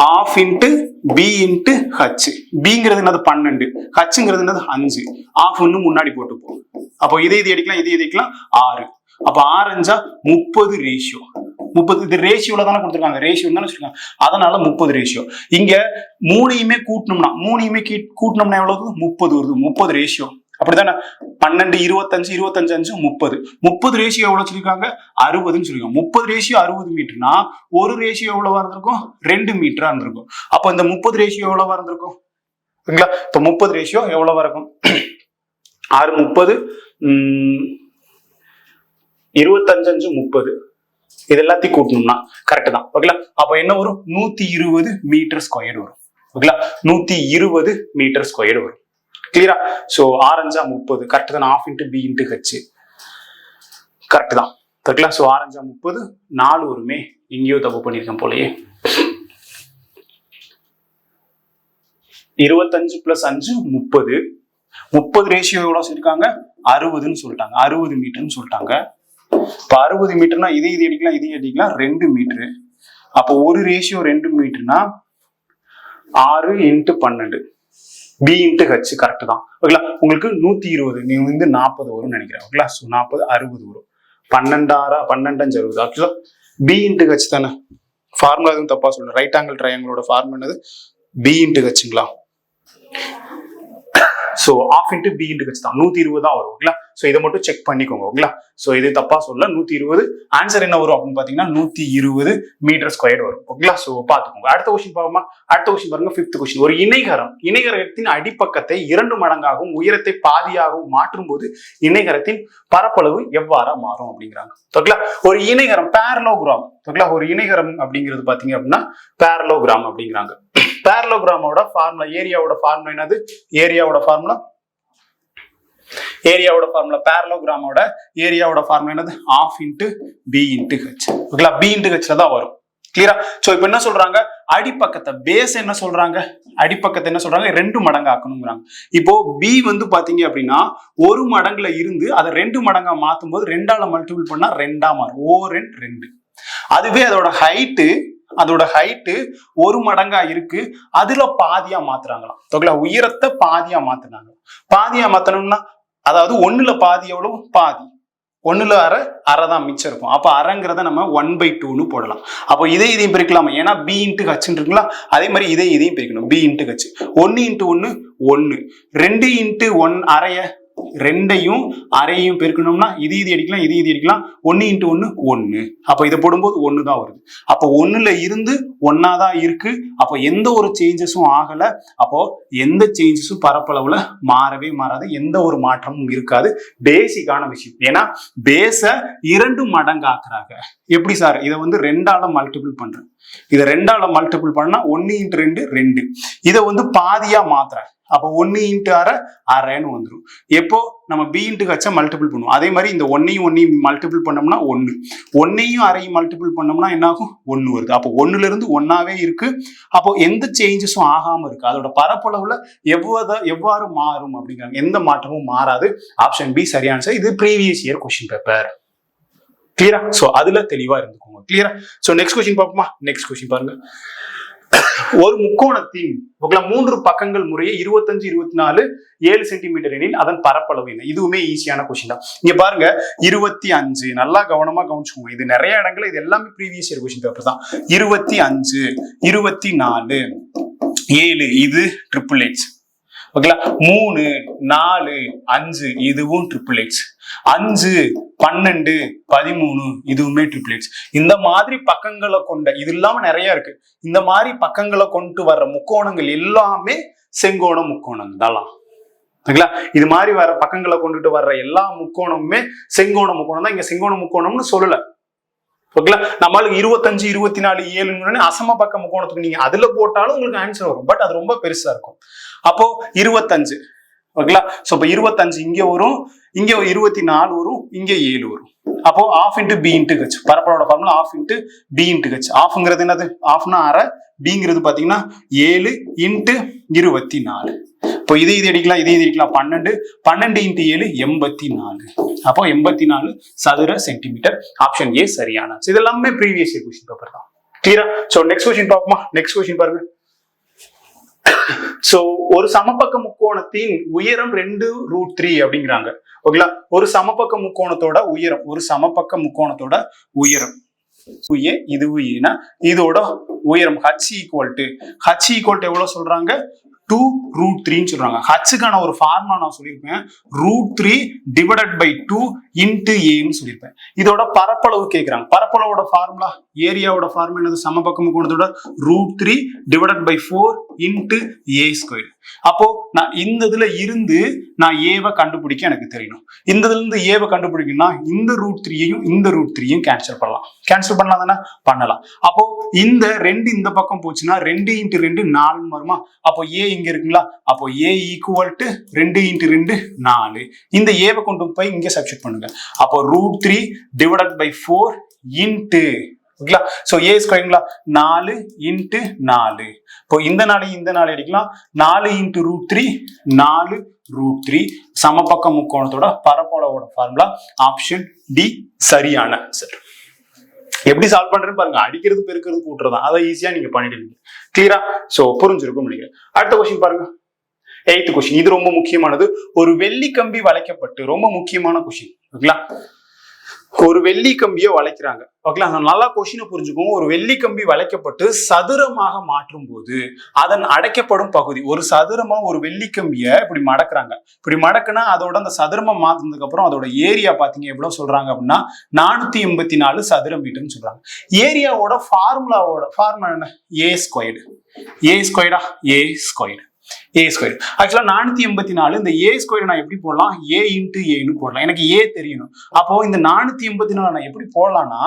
half into b into h. bங்கிறது என்னது 12, hங்கிறது என்னது 5, half முன்னாடி போட்டுப்போம். அப்போ இதை அடிக்கலாம், இதை அடிக்கலாம் 6. அப்ப 6 5 30 ரேஷியோ. 30 இது ரேஷியோல தானே கொடுத்துருக்காங்க, ரேஷியோ தானே வச்சிருக்காங்க, அதனால 30 ரேஷியோ. இங்க மூணையுமே கூட்டணும்னா எவ்வளவு, 30 வருது. 30 ரேஷியோ அப்படித்தானே. 12 25 25 5 30 ரேஷியோ எவ்வளவு சொல்லிருக்காங்க, 60ன்னு சொல்லிருக்காங்க. 30 ரேஷியோ 60 மீட்டர்னா ஒரு ரேஷியோ எவ்வளவா இருந்திருக்கும், 2 மீட்டரா இருந்திருக்கும். அப்ப இந்த 30 ரேஷியோ எவ்வளவா இருந்திருக்கும், ஓகேங்களா. இப்ப 30 ரேஷியோ எவ்வளவா இருக்கும், 6 30 25 5 30, இது எல்லாத்தையும் கூட்டணும்னா கரெக்ட் தான், ஓகேங்களா. அப்ப என்ன வரும், 120 மீட்டர் ஸ்கொயர் வரும், ஓகேங்களா. 120 மீட்டர் ஸ்கொயர் வரும். கிளியரா. சோ 6 5 30 கரெக்ட் தான். half into b into h correct தான், ஓகேங்களா. சோ 6 5 30, 4 வருமே, இங்கேயோ தப்பு பண்ணிருக்கேன் போலயே. 25 + 5 30. 30 ரேஷியோ எவ்வளவு சொல்லிருக்காங்க, 60ன்னு சொல்லிட்டாங்க, 60 மீட்டர்னு சொல்லிட்டாங்க. இப்ப 60 மீட்டர்னா இதை அடிக்கலாம், இதை அடிக்கலாம், 2 மீட்டர். அப்போ ஒரு ratio 2 மீட்டர்னா 6 × 12 b into h correct தான், ஓகேங்களா. உங்களுக்கு 120, நீங்க வந்து 40 வரும்னு நினைக்கிறேன், ஓகேங்களா. ஸோ 40 60 வரும். 12 6 12 5 60. ஆக்சுவலா b into h தானே ஃபார்முலா, எதுவும் தப்பா சொல்லணும். ரைட் ஆங்கிள் ட்ரையாங்கிளோட ஃபார்முலா என்னது, b into hங்களா. So half into b into h தான், 120 தான் வரும், ஓகேங்களா. சோ இதை மட்டும் செக் பண்ணிக்கோங்க, ஓகேங்களா. சோ இது தப்பா சொல்ல, 120. ஆன்சர் என்ன வரும் அப்படின்னு பாத்தீங்கன்னா 120 மீட்டர் ஸ்கொயர் வரும், ஓகேங்களா. சோ பாத்துக்கோங்க. அடுத்த கொஸ்டின் பாருமா. அடுத்த கொஸ்டின் பாருங்க, 5th கொஸ்டின். ஒரு இணைகரத்தின் அடிப்பக்கத்தை 2 மடங்காகவும் உயரத்தை பாதியாகவும் மாற்றும் போது இணைகரத்தின் பரப்பளவு எவ்வாறா மாறும் அப்படிங்கிறாங்க, ஓகேங்களா. ஒரு இணைகரம் பேரலோகிராம், ஓகேங்களா. ஒரு இணைகரம் அப்படிங்கிறது பாத்தீங்க அப்படின்னா பேரலோகிராம் அப்படிங்கிறாங்க. பேரலோகிராமோட ஃபார்முலா, ஏரியாவோட ஃபார்முலா என்னது, ஏரியாவோட ஃபார்முலா பேரலோகிராமோட ஏரியாவோட ஃபார்முலா என்னது, half into b into h, ஓகேங்களா. b into h தான் வரும், கிளியரா. சோ இப்போ என்ன சொல்றாங்க, அடிப்பக்கத்தை பேஸ் என்ன சொல்றாங்க, அடிப்பக்கத்தை என்ன சொல்றாங்க, 2 மடங்கு ஆக்கணும்ங்கறாங்க. இப்போ b வந்து பாத்தீங்க அப்படின்னா 1 மடங்குல இருந்து அதை 2 மடங்கா மாத்தும் போது 2ஆல மல்டிபிள் பண்ணா 2ஆ மாறும், o 2. அதுவே அதோட ஹைட் 1 மடங்கா இருக்கு, அதுல பாதியா மாத்துறாங்களாம், ஓகேங்களா. உயரத்தை பாதியா மாத்துறாங்க. பாதியா மாத்தணும்னா அதாவது 1ல பாதி எவ்வளவு, பாதி. 1ல அரை தான் மிச்சம் இருக்கும். அப்ப அரைங்கிறத நம்ம 1/2ன்னு போடலாம். அப்போ இதையும் பிரிக்கலாமா, ஏன்னா b into h இருக்குங்களா. அதே மாதிரி இதையும் பிரிக்கணும், b into h. 1 × 1 1, 2 × 1 அரைய 2ஐயும் அரையையும் பெருக்கணும்னா இது அடிக்கலாம், இது அடிக்கலாம். 1 × 1 1. அப்ப இதை போடும்போது 1 தான் வருது. அப்ப 1ல இருந்து 1ஆ தான் இருக்கு. அப்போ எந்த ஒரு சேஞ்சஸும் ஆகல. அப்போ எந்த சேஞ்சஸும் பரப்பளவுல மாறவே மாறாது, எந்த ஒரு மாற்றமும் இருக்காது. பேசிக்கான விஷயம். ஏன்னா பேஸ 2 மடங்கு ஆக்குறாங்க. எப்படி சார், இதை வந்து 2ஆல மல்டிபிள் பண்றேன். இதை 2ஆல மல்டிபிள் பண்ணா 1 × 2 2. இதை வந்து பாதியா மாத்துறேன். அப்ப 1 × அரை அரைன்னு வந்துடும். எப்போ நம்ம b into h மல்டிபிள் பண்ணுவோம். அதே மாதிரி இந்த 1ஐயும் மல்டிபிள் பண்ணோம்னா 1, 1ஐயும் அரையும் மல்டிபிள் பண்ணோம்னா என்ன ஆகும், 1 வருது. அப்போ 1ல இருந்து 1ஆவே இருக்கு. அப்போ எந்த சேஞ்சஸும் ஆகாம இருக்கு. அதோட பரப்பளவுல எவ்வாறு மாறும் அப்படிங்கிறாங்க, எந்த மாற்றமும் மாறாது. ஆப்ஷன் பி சரியான சார். இது ப்ரீவியஸ் இயர் கொஸ்டின் பேப்பர், கிளியரா. சோ அதுல தெளிவா இருந்துக்கோங்க, கிளியரா. சோ நெக்ஸ்ட் கொஸ்டின் பார்ப்போமா. நெக்ஸ்ட் கொஸ்டின் பாருங்க. ஒரு முக்கோணத்தின் 3 பக்கங்கள் முறையே 25 24 7 சென்டிமீட்டர் எனில் அதன் பரப்பளவு என்ன. இதுவுமே ஈஸியான கொஸ்டின் தான். இங்க பாருங்க 25, நல்லா கவனமா கவனிச்சுக்கோங்க. இது நிறைய இடங்கள்ல இது எல்லாமே ப்ரீவியஸ் இயர் கொஸ்டின் பேப்பர் தான். 25 24 7 இது ட்ரிபிள் எக்ஸ், ஓகேங்களா. 3 4 5 இதுவும் ட்ரிபிள் எக்ஸ், 5 12 13 இதுவுமே ட்ரிபிள் எக்ஸ். இந்த மாதிரி பக்கங்களை கொண்ட, இது இல்லாம நிறைய இருக்கு. இந்த மாதிரி பக்கங்களை கொண்டு வர்ற முக்கோணங்கள் எல்லாமே செங்கோண முக்கோணம் தான், ஓகேங்களா. இது மாதிரி வர பக்கங்களை கொண்டுட்டு வர்ற எல்லா முக்கோணமுமே செங்கோண முக்கோணம் தான். இங்க செங்கோண முக்கோணம்னு சொல்லல, ஓகேங்களா. நம்மளுக்கு 25 24 7 அசம பக்க முக்கோணத்துக்கு நீங்க அதுல போட்டாலும் உங்களுக்கு ஆன்சர் வரும். பட் அது ரொம்ப பெருசா இருக்கும். அப்போ 25, ஓகேங்களா. சோ இப்போ 25 இங்க வரும், இங்க 24 வரும், இங்க 7 வரும். அப்போ half into b into h, பரப்பளவோட formula half into b into h. halfங்கிறது என்னது, halfனா அரை, பிங்கிறது பாத்தீங்கன்னா 7 × 24. இப்போ இது அடிக்கலாம், இது அடிக்கலாம். 12 × 7 84. அப்போ 84 சதுர சென்டிமீட்டர். ஆப்ஷன் ஏ சரியான. இது எல்லாமே ப்ரீவியஸ் இயர் क्वेश्चन பேப்பர் தான். கிளியரா? சோ நெக்ஸ்ட் क्वेश्चन பாப்போமா? நெக்ஸ்ட் क्वेश्चन பாருங்க. சோ ஒரு சமபக்க முக்கோணத்தின் உயரம் 2√3 அப்படிங்கிறாங்க. ஓகேங்களா? ஒரு சமபக்க முக்கோணத்தோட உயரம், ஒரு சமபக்க முக்கோணத்தோட உயரம் இதுவு ஏன்னா இதோட உயரம் h ஈக்குவல் எவ்வளவு சொல்றாங்க? 2√3 சொல்றாங்க. ஹச்சுக்கான ஒரு ஃபார்முலா நான் சொல்லியிருப்பேன், √3 / 2 × a சொல்லியிருப்பேன். இதோட பரப்பளவு கேட்கிறாங்க. பரப்பளவோட ஃபார்முலா, ஏரியாவோட ஃபார்முலா என்னது? சமபக்க முக்கோணத்தோட √3 / 4 × a². அப்போ நான் இந்த இதுல இருந்து நான் ஏவை கண்டுபிடிக்க எனக்கு தெரியணும். இந்த இதுல இருந்து ஏவை கண்டுபிடிக்கணும்னா இந்த √3யையும் இந்த √3யையும் கேன்சல் பண்ணலாம் தானே? பண்ணலாம். அப்போ இந்த 2 இந்த பக்கம் போச்சுன்னா 2 × 2 4 வருமா? அப்போ ஏ இங்க இருக்குங்களா? அப்போ ஏ ஈக்குவல் டு 2 × 2 4. இந்த ஏவை கொண்டு போய் இங்க சப்ஸ்டிட் பண்ணுங்க. அப்போ √3 / 4 × ஓகேங்களா? சோ ஏ ஸ்கொயர்ங்களா? 4 × 4. இப்போ இந்த 4 அடிக்கலாம். 4 × √3 4√3 சமபக்க முக்கோணத்தோட பரப்பளவோட ஃபார்முலா ஆப்ஷன் டி சரியான ஆன்சர். எப்படி சால்வ் பண்றேன்னு பாருங்க. அடிக்கிறது பெருக்கிறது கூட்டுறது அதை ஈஸியா நீங்க பண்ணிடுவீங்க. கிளியரா? சோ புரிஞ்சிருக்கும் நினைக்கிறேன். அடுத்த क्वेश्चन பாருங்க. 8th question. இது ரொம்ப முக்கியமானது. ஒரு வெள்ளி கம்பி வளைக்கப்பட்டு, ரொம்ப முக்கியமான क्वेश्चन. ஓகேங்களா? ஒரு வெள்ளி கம்பியை வளைக்கிறாங்க. ஓகேங்களா? நல்லா கொஸ்டினை புரிஞ்சுக்கோங்க. ஒரு வெள்ளி கம்பி வளைக்கப்பட்டு சதுரமாக மாற்றும் போது அதன் அடைக்கப்படும் பகுதி, ஒரு சதுரமா ஒரு வெள்ளி கம்பியை இப்படி மடக்குறாங்க. இப்படி மடக்குனா அதோட அந்த சதுரமா மாத்தினதுக்கு அப்புறம் அதோட ஏரியா பாத்தீங்க எவ்வளவு சொல்றாங்க அப்படின்னா 484 சதுர மீட்டர்னு சொல்றாங்க. ஏரியாவோட ஃபார்முலா என்ன? a square. ஆக்சுவலா 484 இந்த a ஸ்கொயர் நான் எப்படி போடலாம்? a × a ன்னு போடலாம். எனக்கு a தெரியணும். அப்போ இந்த 484 நான் எப்படி போடலாம்னா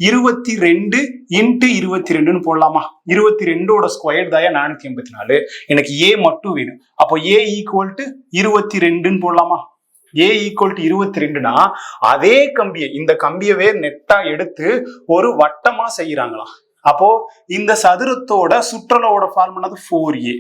22 × 22ன்னு போடலாமா? 22ஓட ஸ்கொயர் தான் 484. எனக்கு a மட்டும் வேணும். அப்போ a ஈக்குவல் டு 22ன்னு போடலாமா? a ஈக்குவல் டு 22னா அதே கம்பியை, இந்த கம்பியவே நெட்டா எடுத்து ஒரு வட்டமா செய்யறாங்களாம். அப்போ இந்த சதுரத்தோட சுற்றளவோட ஃபார்முலா 4a.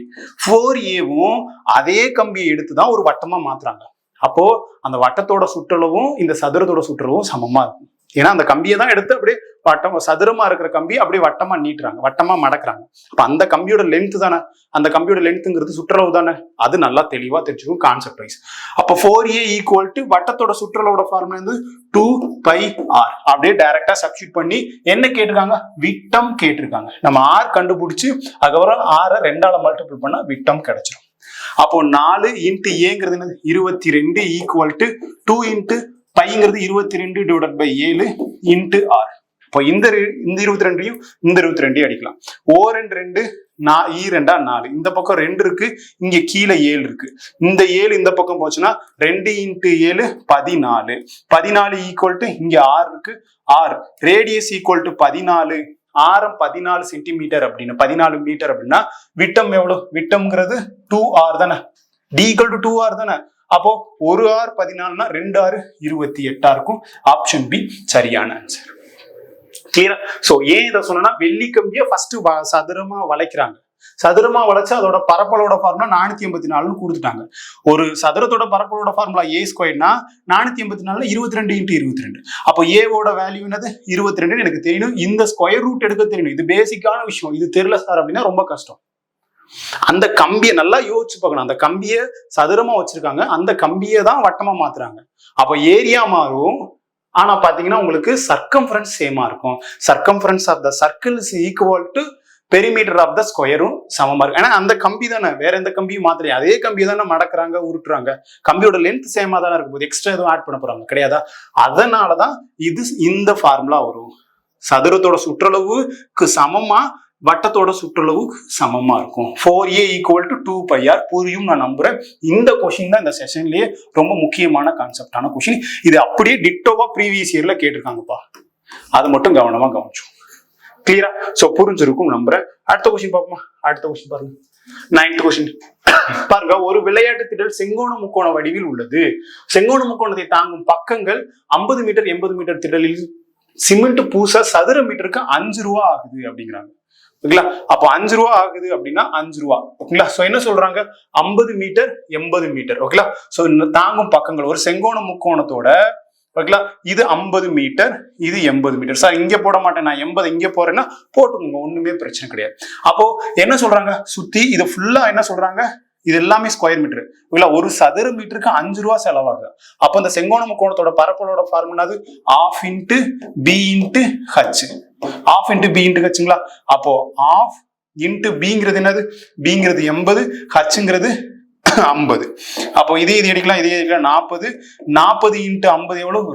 4aவும் அதே கம்பியை எடுத்துதான் ஒரு வட்டமா மாத்துறாங்க. அப்போ அந்த வட்டத்தோட சுற்றளவும் இந்த சதுரத்தோட சுற்றளவும் சமமா இருக்கும். ஏன்னா அந்த கம்பியை தான் எடுத்து அப்படியே வட்டம், சதுரமா இருக்கிற கம்பி அப்படியே வட்டமா நீட்டுறாங்க, வட்டமா மடக்குறாங்க. அப்ப அந்த கம்பியோட லென்த் தானே, அந்த கம்பியோட லென்த்ங்கிறது சுற்றளவு தானே. அது நல்லா தெளிவா தெரிஞ்சுக்கும் கான்செப்ட் வைஸ். அப்போ 4a ஈக்குவல் டு வட்டத்தோட சுற்றளவோட ஃபார்முலா வந்து 2πr. அப்படியே டைரக்டா சப்ஸ்டிட் பண்ணி என்ன கேட்டிருக்காங்க? விட்டம் கேட்டிருக்காங்க. நம்ம r கண்டுபிடிச்சு அதுக்கப்புறம் r 2ஆல மல்டிபிள் பண்ணா விட்டம் கிடைச்சிடும். அப்போ 4 × a என்னது? 22 ஈக்குவல் டு 2 × πங்கிறது 22 / 7 × r. இப்போ இந்த 22யும் இந்த 22யும் அடிக்கலாம். o 2 2 4. இந்த பக்கம் 2 இருக்கு, இங்க கீழே 7 இருக்கு. இந்த 7 இந்த பக்கம் போச்சுன்னா 2 × 7 14. 14 ஈக்குவல் டு இங்க r இருக்கு. r radius equal to 14. ஆரம் 14 சென்டிமீட்டர் அப்படின்னு 14 மீட்டர் அப்படின்னா விட்டம் எவ்வளவு? விட்டம்ங்கிறது 2r தானே. d = 2r தானே. அப்போ 1r 14னா 2r 28 இருக்கும். ஆப்ஷன் பி சரியான ஆன்சர். கிளியரா? சோ ஏன் இதை சொன்னா, வெள்ளி கம்பியை ஃபர்ஸ்ட் சதுரமா வளைக்கிறாங்க. சதுரமா வளைச்சு அதோட பரப்பளவோட ஃபார்முலா 484 கொடுத்துட்டாங்க. ஒரு சதுரத்தோட பரப்பளவோட ஃபார்முலா a ஸ்கொயர்னா 484 22 × 22. அப்போ ஏவோட வேல்யூ என்னது? 22 எனக்கு தெரியணும். இந்த ஸ்கொயர் ரூட் எடுக்க தெரியணும். இது பேசிக்கான விஷயம். இது தெரியல சார் அப்படின்னா ரொம்ப கஷ்டம். அந்த கம்பியை நல்லா யோசிச்சு பார்க்கணும். அந்த கம்பியை சதுரமா வச்சிருக்காங்க, அந்த கம்பியை தான் வட்டமா மாத்துறாங்க. அப்ப ஏரியா மாறும், ஆனா பாத்தீங்கன்னா உங்களுக்கு சர்க்கம்ஃபரன்ஸ் சேமா இருக்கும். Circumference of the circle is equal to perimeter of the ஸ்கொயரும் சமமா இருக்கும். ஏன்னா அந்த கம்பி தானே, வேற எந்த கம்பியும் மாத்திரையும் அதே கம்பியை தானே மடக்குறாங்க, உருட்டுறாங்க. கம்பியோட லென்த் சேமா தானே இருக்கும் போது எக்ஸ்ட்ரா எதுவும் ஆட் பண்ண போறாங்க கிடையாதா? அதனாலதான் இது இந்த ஃபார்முலா வரும். சதுரத்தோட சுற்றளவுக்கு சமமா வட்டத்தோட சுற்றளவு சமமா இருக்கும். 4a equal to 2πr. புரியும் நான் நம்புறேன். இந்த கொஸ்டின் தான் இந்த செஷன்லயே ரொம்ப முக்கியமான கான்செப்டான கொஸ்டின். இது அப்படியே டிட்டோவா ப்ரீவியஸ் இயர்ல கேட்டிருக்காங்கப்பா. அது மட்டும் கவனமா கவனிச்சோம். கிளியரா? சோ புரிஞ்சிருக்கும் நம்புறேன். அடுத்த கொஸ்டின் பார்ப்போமா? அடுத்த கொஸ்டின் பாருங்க. 9th கொஸ்டின் பாருங்க. ஒரு விளையாட்டு திடல் செங்கோண முக்கோண வடிவில் உள்ளது. செங்கோண முக்கோணத்தை தாங்கும் பக்கங்கள் 50 மீட்டர் 80 மீட்டர் திடலில் சிமெண்ட் பூச சதுர மீட்டருக்கு 5 ரூபா ஆகுது அப்படிங்கிறாங்க. ஓகேங்களா. அப்போ 5 ரூபா ஆகுது அப்படின்னா 5 ரூபா. ஓகேங்களா. சோ என்ன சொல்றாங்க, 50 மீட்டர் 80 மீட்டர். ஓகேங்களா. சோ தாங்கும் பக்கங்கள் ஒரு செங்கோண முக்கோணத்தோட, ஓகேங்களா, இது 50 மீட்டர், இது 80 மீட்டர். சார் இங்க போட மாட்டேன், நான் 80 இங்க போறேன்னா போட்டுக்கோங்க, ஒண்ணுமே பிரச்சனை கிடையாது. அப்போ என்ன சொல்றாங்க, சுத்தி இது ஃபுல்லா என்ன சொல்றாங்க, இது எல்லாமே ஸ்கொயர் மீட்டர். ஒரு சதுர மீட்டருக்கு 5 ரூபா செலவாகுது. அப்போ இந்த செங்கோண முக்கோணத்தோட பரப்பளவோட ஃபார்முலா ½ × b × h. ½ × b × hங்களா. அப்போ ½ × bங்கிறது என்னது, bங்கிறது 80, hங்கிறது 50. அப்போ இதே இது எடுக்கலாம், இதே எடுக்கலாம். 40 × 50 எவ்வளவு,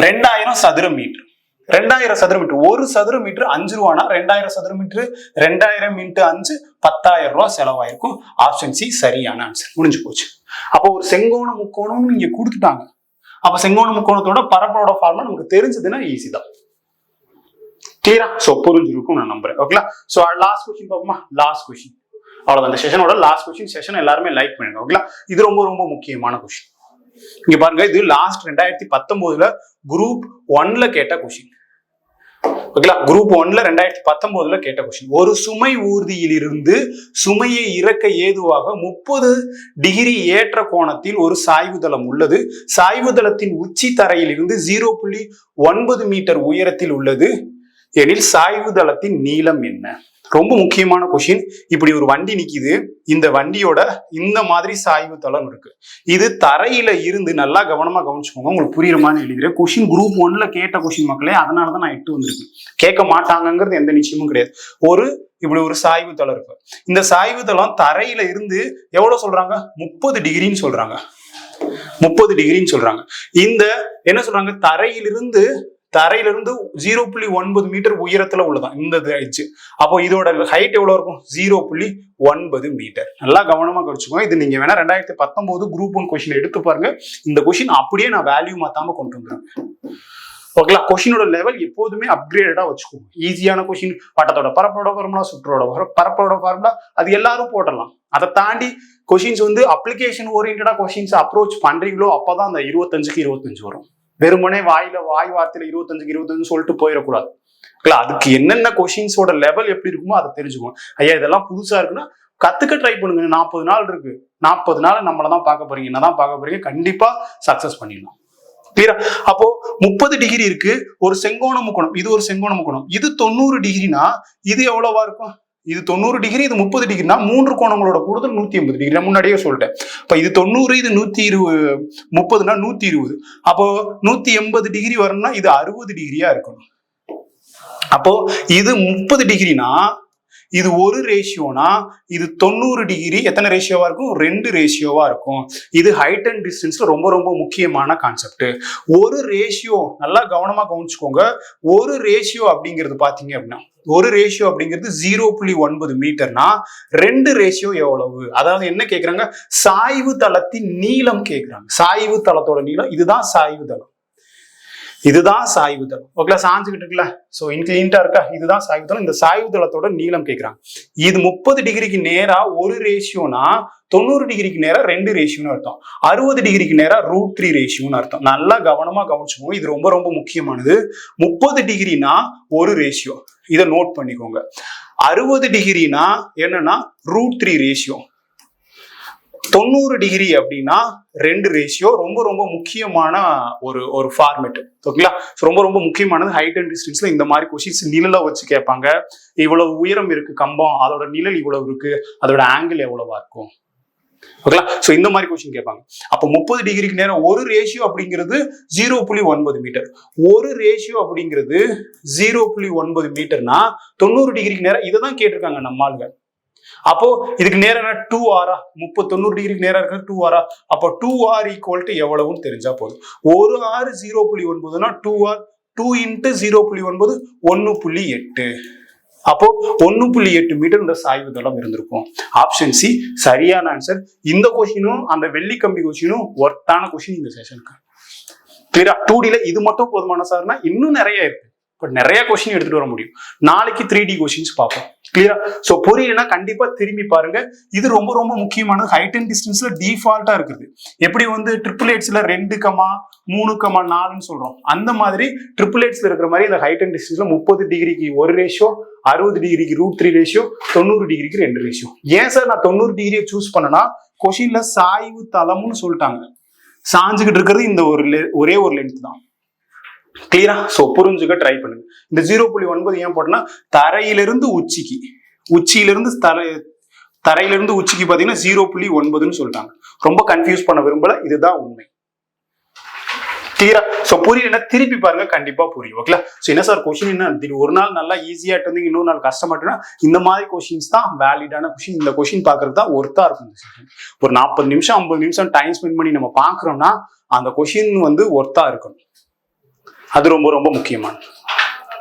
2000 சதுர மீட்டர். 2000 சதுர மீட்டர். ஒரு சதுர மீட்டர் 5 ரூபானா 2000 சதுர மீட்டர் 2000 × 5 10,000 ரூபாய் செலவாயிருக்கும். ஆப்ஷன் சி சரியான ஆன்சர். முடிஞ்சு போச்சு. அப்போ ஒரு செங்கோண முக்கோணம் இங்க கொடுத்துட்டாங்க. அப்ப செங்கோண முக்கோணத்தோட பரப்பளவோட ஃபார்முலா நமக்கு தெரிஞ்சதுன்னா ஈஸி தான். கிளியரா? சோ புரிஞ்சிருக்கும் நான் நம்புறேன். ஓகேங்களா. சோ லாஸ்ட் கொஸ்டின் பாப்போமா. லாஸ்ட் கொஸ்டின் அவ்வளவுதான். இந்த செஷனோட லாஸ்ட் கொஸ்டின். செஷன் எல்லாருமே லைக் பண்ணுங்க. ஓகேங்களா. இது ரொம்ப ரொம்ப முக்கியமான கொஸ்டின். இங்க பாருங்க, இது லாஸ்ட் 2019 குரூப் 1ல கேட்ட கொஸ்டின். ஓகேங்களா. குரூப் 1ல 2019 கேட்ட கொஸ்டின். ஒரு சுமை ஊர்தியிலிருந்து சுமையை இறக்க ஏதுவாக 30 டிகிரி ஏற்ற கோணத்தில் ஒரு சாய்வு தளம் உள்ளது. சாய்வு தளத்தின் உச்சி தரையில் இருந்து 0.9 மீட்டர் உயரத்தில் உள்ளது எனில் சாய்வு தளத்தின் நீளம் என்ன? ரொம்ப முக்கியமான கொஸ்டின். இப்படி ஒரு வண்டி நிக்குது, இந்த வண்டியோட இந்த மாதிரி சாய்வு தளம் இருக்கு. இது தரையில இருந்து, நல்லா கவனமா கவனிச்சுக்கோங்க, உங்களுக்கு புரியுற மாதிரி எழுதுறேன். கொஸ்டின் குரூப் 1ல கேட்ட கொஸ்டின் மக்களே, அதனாலதான் நான் எட்டு வந்திருக்கேன். கேட்க மாட்டாங்கிறது எந்த நிச்சயமும் கிடையாது. இப்படி ஒரு சாய்வு தளம் இருக்கு. இந்த சாய்வு தளம் தரையில இருந்து எவ்வளவு சொல்றாங்க, 30 டிகிரின்னு சொல்றாங்க. 30 டிகிரின்னு சொல்றாங்க. இந்த என்ன சொல்றாங்க, தரையிலிருந்து 0.9 மீட்டர் உயரத்துல உள்ளதான் இந்த எட்ஜ். அப்போ இதோட ஹைட் எவ்வளவு இருக்கும், 0.9 மீட்டர். நல்லா கவனமா கவனிச்சுக்கோங்க. இது நீங்க வேணா 2019 குரூப் 1 கொஸ்டின் எடுத்து பாருங்க. இந்த கொஸ்டின் அப்படியே நான் வேல்யூ மாத்தாம கொண்டு வந்துருங்க. ஓகேங்களா. கொஸ்டினோட லெவல் எப்போதுமே அப்கிரேடடா வச்சுக்கோங்க. ஈஸியான கொஸ்டின், வட்டத்தோட பரப்பளவோட ஃபார்முலா, சுற்றோட பரப்பளவோட ஃபார்முலா, அது எல்லாரும் போடலாம். அதை தாண்டி கொஸ்டின்ஸ் அப்ளிகேஷன் ஓரியன்டா கொஸ்டின்ஸ் அப்ரோச் பண்றீங்களோ அப்பதான் அந்த 25க்கு 25 வரும். வெறுமனே வாய் வார்த்தையில 25க்கு 25 சொல்லிட்டு போயிடக்கூடாது. அதுக்கு என்னென்ன கொஸ்டின்ஸோட லெவல் எப்படி இருக்குமோ அதை தெரிஞ்சுக்கணும். ஐயா இதெல்லாம் புதுசா இருக்குன்னா கத்துக்க ட்ரை பண்ணுங்க. 40 நாள் இருக்கு. 40 நாள் நம்மளதான் பார்க்க போறீங்க, என்னதான் பார்க்க போறீங்க, கண்டிப்பா சக்சஸ் பண்ணிடலாம். கிளியரா? அப்போ 30 டிகிரி இருக்கு, ஒரு செங்கோண முக்கோணம், இது ஒரு செங்கோண முக்கோணம், இது 90 டிகிரினா இது எவ்வளவா இருக்கும், இது 90 டிகிரி, இது 30 டிகிரினா 3 கோணங்களோட கூடுதல் 180 டிகிரி. நான் முன்னாடியே சொல்லிட்டேன். இப்ப இது 90, இது 120, 30னா 120. அப்போ 180 டிகிரி வரணும்னா இது 60 டிகிரியா இருக்கணும். அப்போ இது 30 டிகிரினா இது ஒரு ரேஷியோனா இது 90 டிகிரி எத்தனை ரேஷியோவா இருக்கும், 2 ரேஷியோவா இருக்கும். இது ஹைட் அண்ட் டிஸ்டன்ஸ்ல ரொம்ப ரொம்ப முக்கியமான கான்செப்ட். ஒரு ரேஷியோ நல்லா கவனமா கவனிச்சுக்கோங்க. ஒரு ரேஷியோ அப்படிங்கிறது பாத்தீங்க அப்படின்னா, ஒரு ரேஷியோ அப்படிங்கிறது 0.9 மீட்டர்னா 2 ரேஷியோ எவ்வளவு? அதாவது என்ன கேக்குறாங்க, சாய்வு தளத்தின் நீளம் கேக்குறாங்க. சாய்வு தளத்தோட நீளம், இதுதான் சாய்வு தளம், இதுதான் சாய்வு தளம். ஓகேங்களா. சாஞ்சுக்கிட்டு இருக்குல்ல, சோ இன்க்ளீன்டா இருக்கா, இதுதான் சாய்வு தளம். இந்த சாய்வு தளத்தோட நீளம் கேட்கிறாங்க. இது 30 டிகிரிக்கு நேரா ஒரு ரேஷியோனா 90 டிகிரிக்கு நேரா 2 ரேஷியோன்னு அர்த்தம். 60 டிகிரிக்கு நேரா √3 ரேஷியோன்னு அர்த்தம். நல்லா கவனமா கவனிச்சுக்கோங்க, இது ரொம்ப ரொம்ப முக்கியமானது. 30 டிகிரினா ஒரு ரேஷியோ, இதை நோட் பண்ணிக்கோங்க. 60 டிகிரினா என்னன்னா √3 ரேஷியோ. 90 டிகிரி அப்படின்னா 2 ரேஷியோ. ரொம்ப ரொம்ப முக்கியமான ஒரு ஃபார்மேட். ஓகேங்களா. ரொம்ப ரொம்ப முக்கியமானது. ஹைட் அண்ட் டிஸ்டன்ஸ்ல இந்த மாதிரி கொஸ்டின்ஸ் நிழல வச்சு கேட்பாங்க. இவ்வளவு உயரம் இருக்கு கம்பம், அதோட நிழல் இவ்வளவு இருக்கு, அதோட ஆங்கிள் எவ்வளவா இருக்கும். ஓகேங்களா. சோ இந்த மாதிரி கொஸ்டின் கேட்பாங்க. அப்போ 30 டிகிரிக்கு நேரம் ஒரு ரேஷியோ அப்படிங்கிறது 0.9 மீட்டர். ஒரு ரேஷியோ அப்படிங்கிறது 0.9 மீட்டர்னா 90 டிகிரிக்கு நேரம் இதைதான் கேட்டிருக்காங்க நம்ம ஆளுங்க. அப்போ இதுக்கு நேரம் 2r, 90 டிகிரிக்கு நேரம் இருக்கு 2r. அப்போ 2r = எவ்வளவுன்னு தெரிஞ்சா போதும். ஒரு r 0.9னா 2r, 2 × 0.9 1.8. அப்போ 1.8 மீட்டர் இந்த சாய்வு தளம் இருந்திருக்கும். ஆப்ஷன் சி சரியான ஆன்சர். இந்த கொஸ்டினும் அந்த வெள்ளி கம்பி கொஸ்டினும் ஒர்த்தான கொஸ்டின் இந்த செஷனுக்கு. கிளியரா? 2Dல இது மட்டும் போதுமான சார்னா இன்னும் நிறைய இருக்கு. பட் நிறைய கொஸ்டின் எடுத்துட்டு வர முடியும். நாளைக்கு 3D கொஸ்டின்ஸ் பார்ப்போம். கிளியரா? சோ புரியலன்னா கண்டிப்பா திரும்பி பாருங்க. இது ரொம்ப ரொம்ப முக்கியமானது. ஹைட் அண்ட் டிஸ்டன்ஸ்ல டிஃபால்ட்டா இருக்குது. எப்படி வந்து ட்ரிபிள் எயிட்ஸ்ல 2,3,4 சொல்றோம், அந்த மாதிரி ட்ரிபிள் எயிட்ஸ்ல இருக்கிற மாதிரி இந்த ஹைட் அண்ட் டிஸ்டன்ஸ்ல 30 டிகிரிக்கு 1 ரேஷியோ, 60 டிகிரிக்கு √3 ரேஷியோ, 90 டிகிரிக்கு 2 ரேஷியோ. ஏன் சார் நான் 90 டிகிரியை சூஸ் பண்ணனா, கொஸ்டின்ல சாய்வு தளம்னு சொல்லிட்டாங்க. சாஞ்சுக்கிட்டு இருக்கிறது இந்த ஒரே ஒரு லென்த் தான். கிளியரா? சோ புரிஞ்சுக்க ட்ரை பண்ணுங்க. இந்த 0.9 ஏன் போட்டோம்னா, தரையிலிருந்து உச்சிக்கு பாத்தீங்கன்னா 0.9ன்னு சொல்லிட்டாங்க. ரொம்ப கன்ஃபியூஸ் பண்ண விரும்பல, இதுதான் உண்மை. கிளியரா? சோ புரியலன்னா திருப்பி பாருங்க, கண்டிப்பா புரியும். ஓகேங்களா? சோ என்ன சார் கொஸ்டின் என்ன ஒரு நாள் நல்லா ஈஸியா இருந்து இன்னொரு நாள் கஷ்டமாட்டுனா, இந்த மாதிரி கொஸ்டின்ஸ் தான் வேலிடான கொஸ்டின். இந்த கொஸ்டின் பாக்குறது தான் ஒர்த்தா இருக்கும். ஒரு 40 நிமிஷம் 50 நிமிஷம் டைம் ஸ்பெண்ட் பண்ணி நம்ம பாக்குறோம்னா அந்த கொஸ்டின் வந்து ஒர்த்தா இருக்கணும். அது ரொம்ப ரொம்ப முக்கியமானது.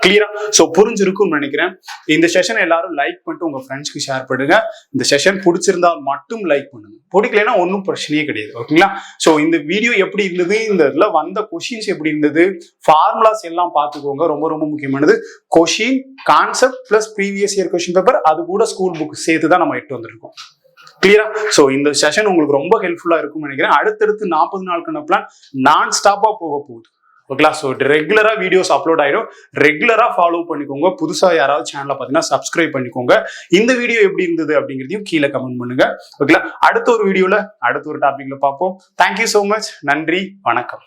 கிளியரா? சோ புரிஞ்சிருக்கும்னு நினைக்கிறேன். இந்த செஷன் எல்லாரும் லைக் பண்ணிட்டு உங்க ஃப்ரெண்ட்ஸ்க்கு ஷேர் பண்ணுங்க. இந்த செஷன் பிடிச்சிருந்தா மட்டும் லைக் பண்ணுங்க, பிடிக்கலன்னா ஒன்றும் பிரச்சனையே கிடையாது. ஓகேங்களா? சோ இந்த வீடியோ எப்படி இருந்தது, இந்த இதுல வந்த கொஸ்டின்ஸ் எப்படி இருந்தது, ஃபார்முலாஸ் எல்லாம் பார்த்துக்கோங்க. ரொம்ப ரொம்ப முக்கியமானது. Question concept plus previous year question paper, அது கூட ஸ்கூல் புக் சேர்த்து தான் நம்ம எட்டு வந்திருக்கோம். கிளியரா? சோ இந்த செஷன் உங்களுக்கு ரொம்ப ஹெல்ப்ஃபுல்லா இருக்கும்னு நினைக்கிறேன். அடுத்தடுத்து 40 நாளுக்கான பிளான் நான் ஸ்டாப்பா போக போகுது. ஓகேங்களா? ஸோ ரெகுலரா வீடியோஸ் அப்லோட் ஆயிடும். ரெகுலரா ஃபாலோ பண்ணிக்கோங்க. புதுசா யாராவது சேனலை பார்த்தீங்கன்னா சப்ஸ்கிரைப் பண்ணிக்கோங்க. இந்த வீடியோ எப்படி இருந்தது அப்படிங்கிறதையும் கீழே கமெண்ட் பண்ணுங்க. ஓகேங்களா? அடுத்த ஒரு வீடியோல அடுத்த ஒரு டாபிக்ல பார்ப்போம். Thank you so much. நன்றி, வணக்கம்.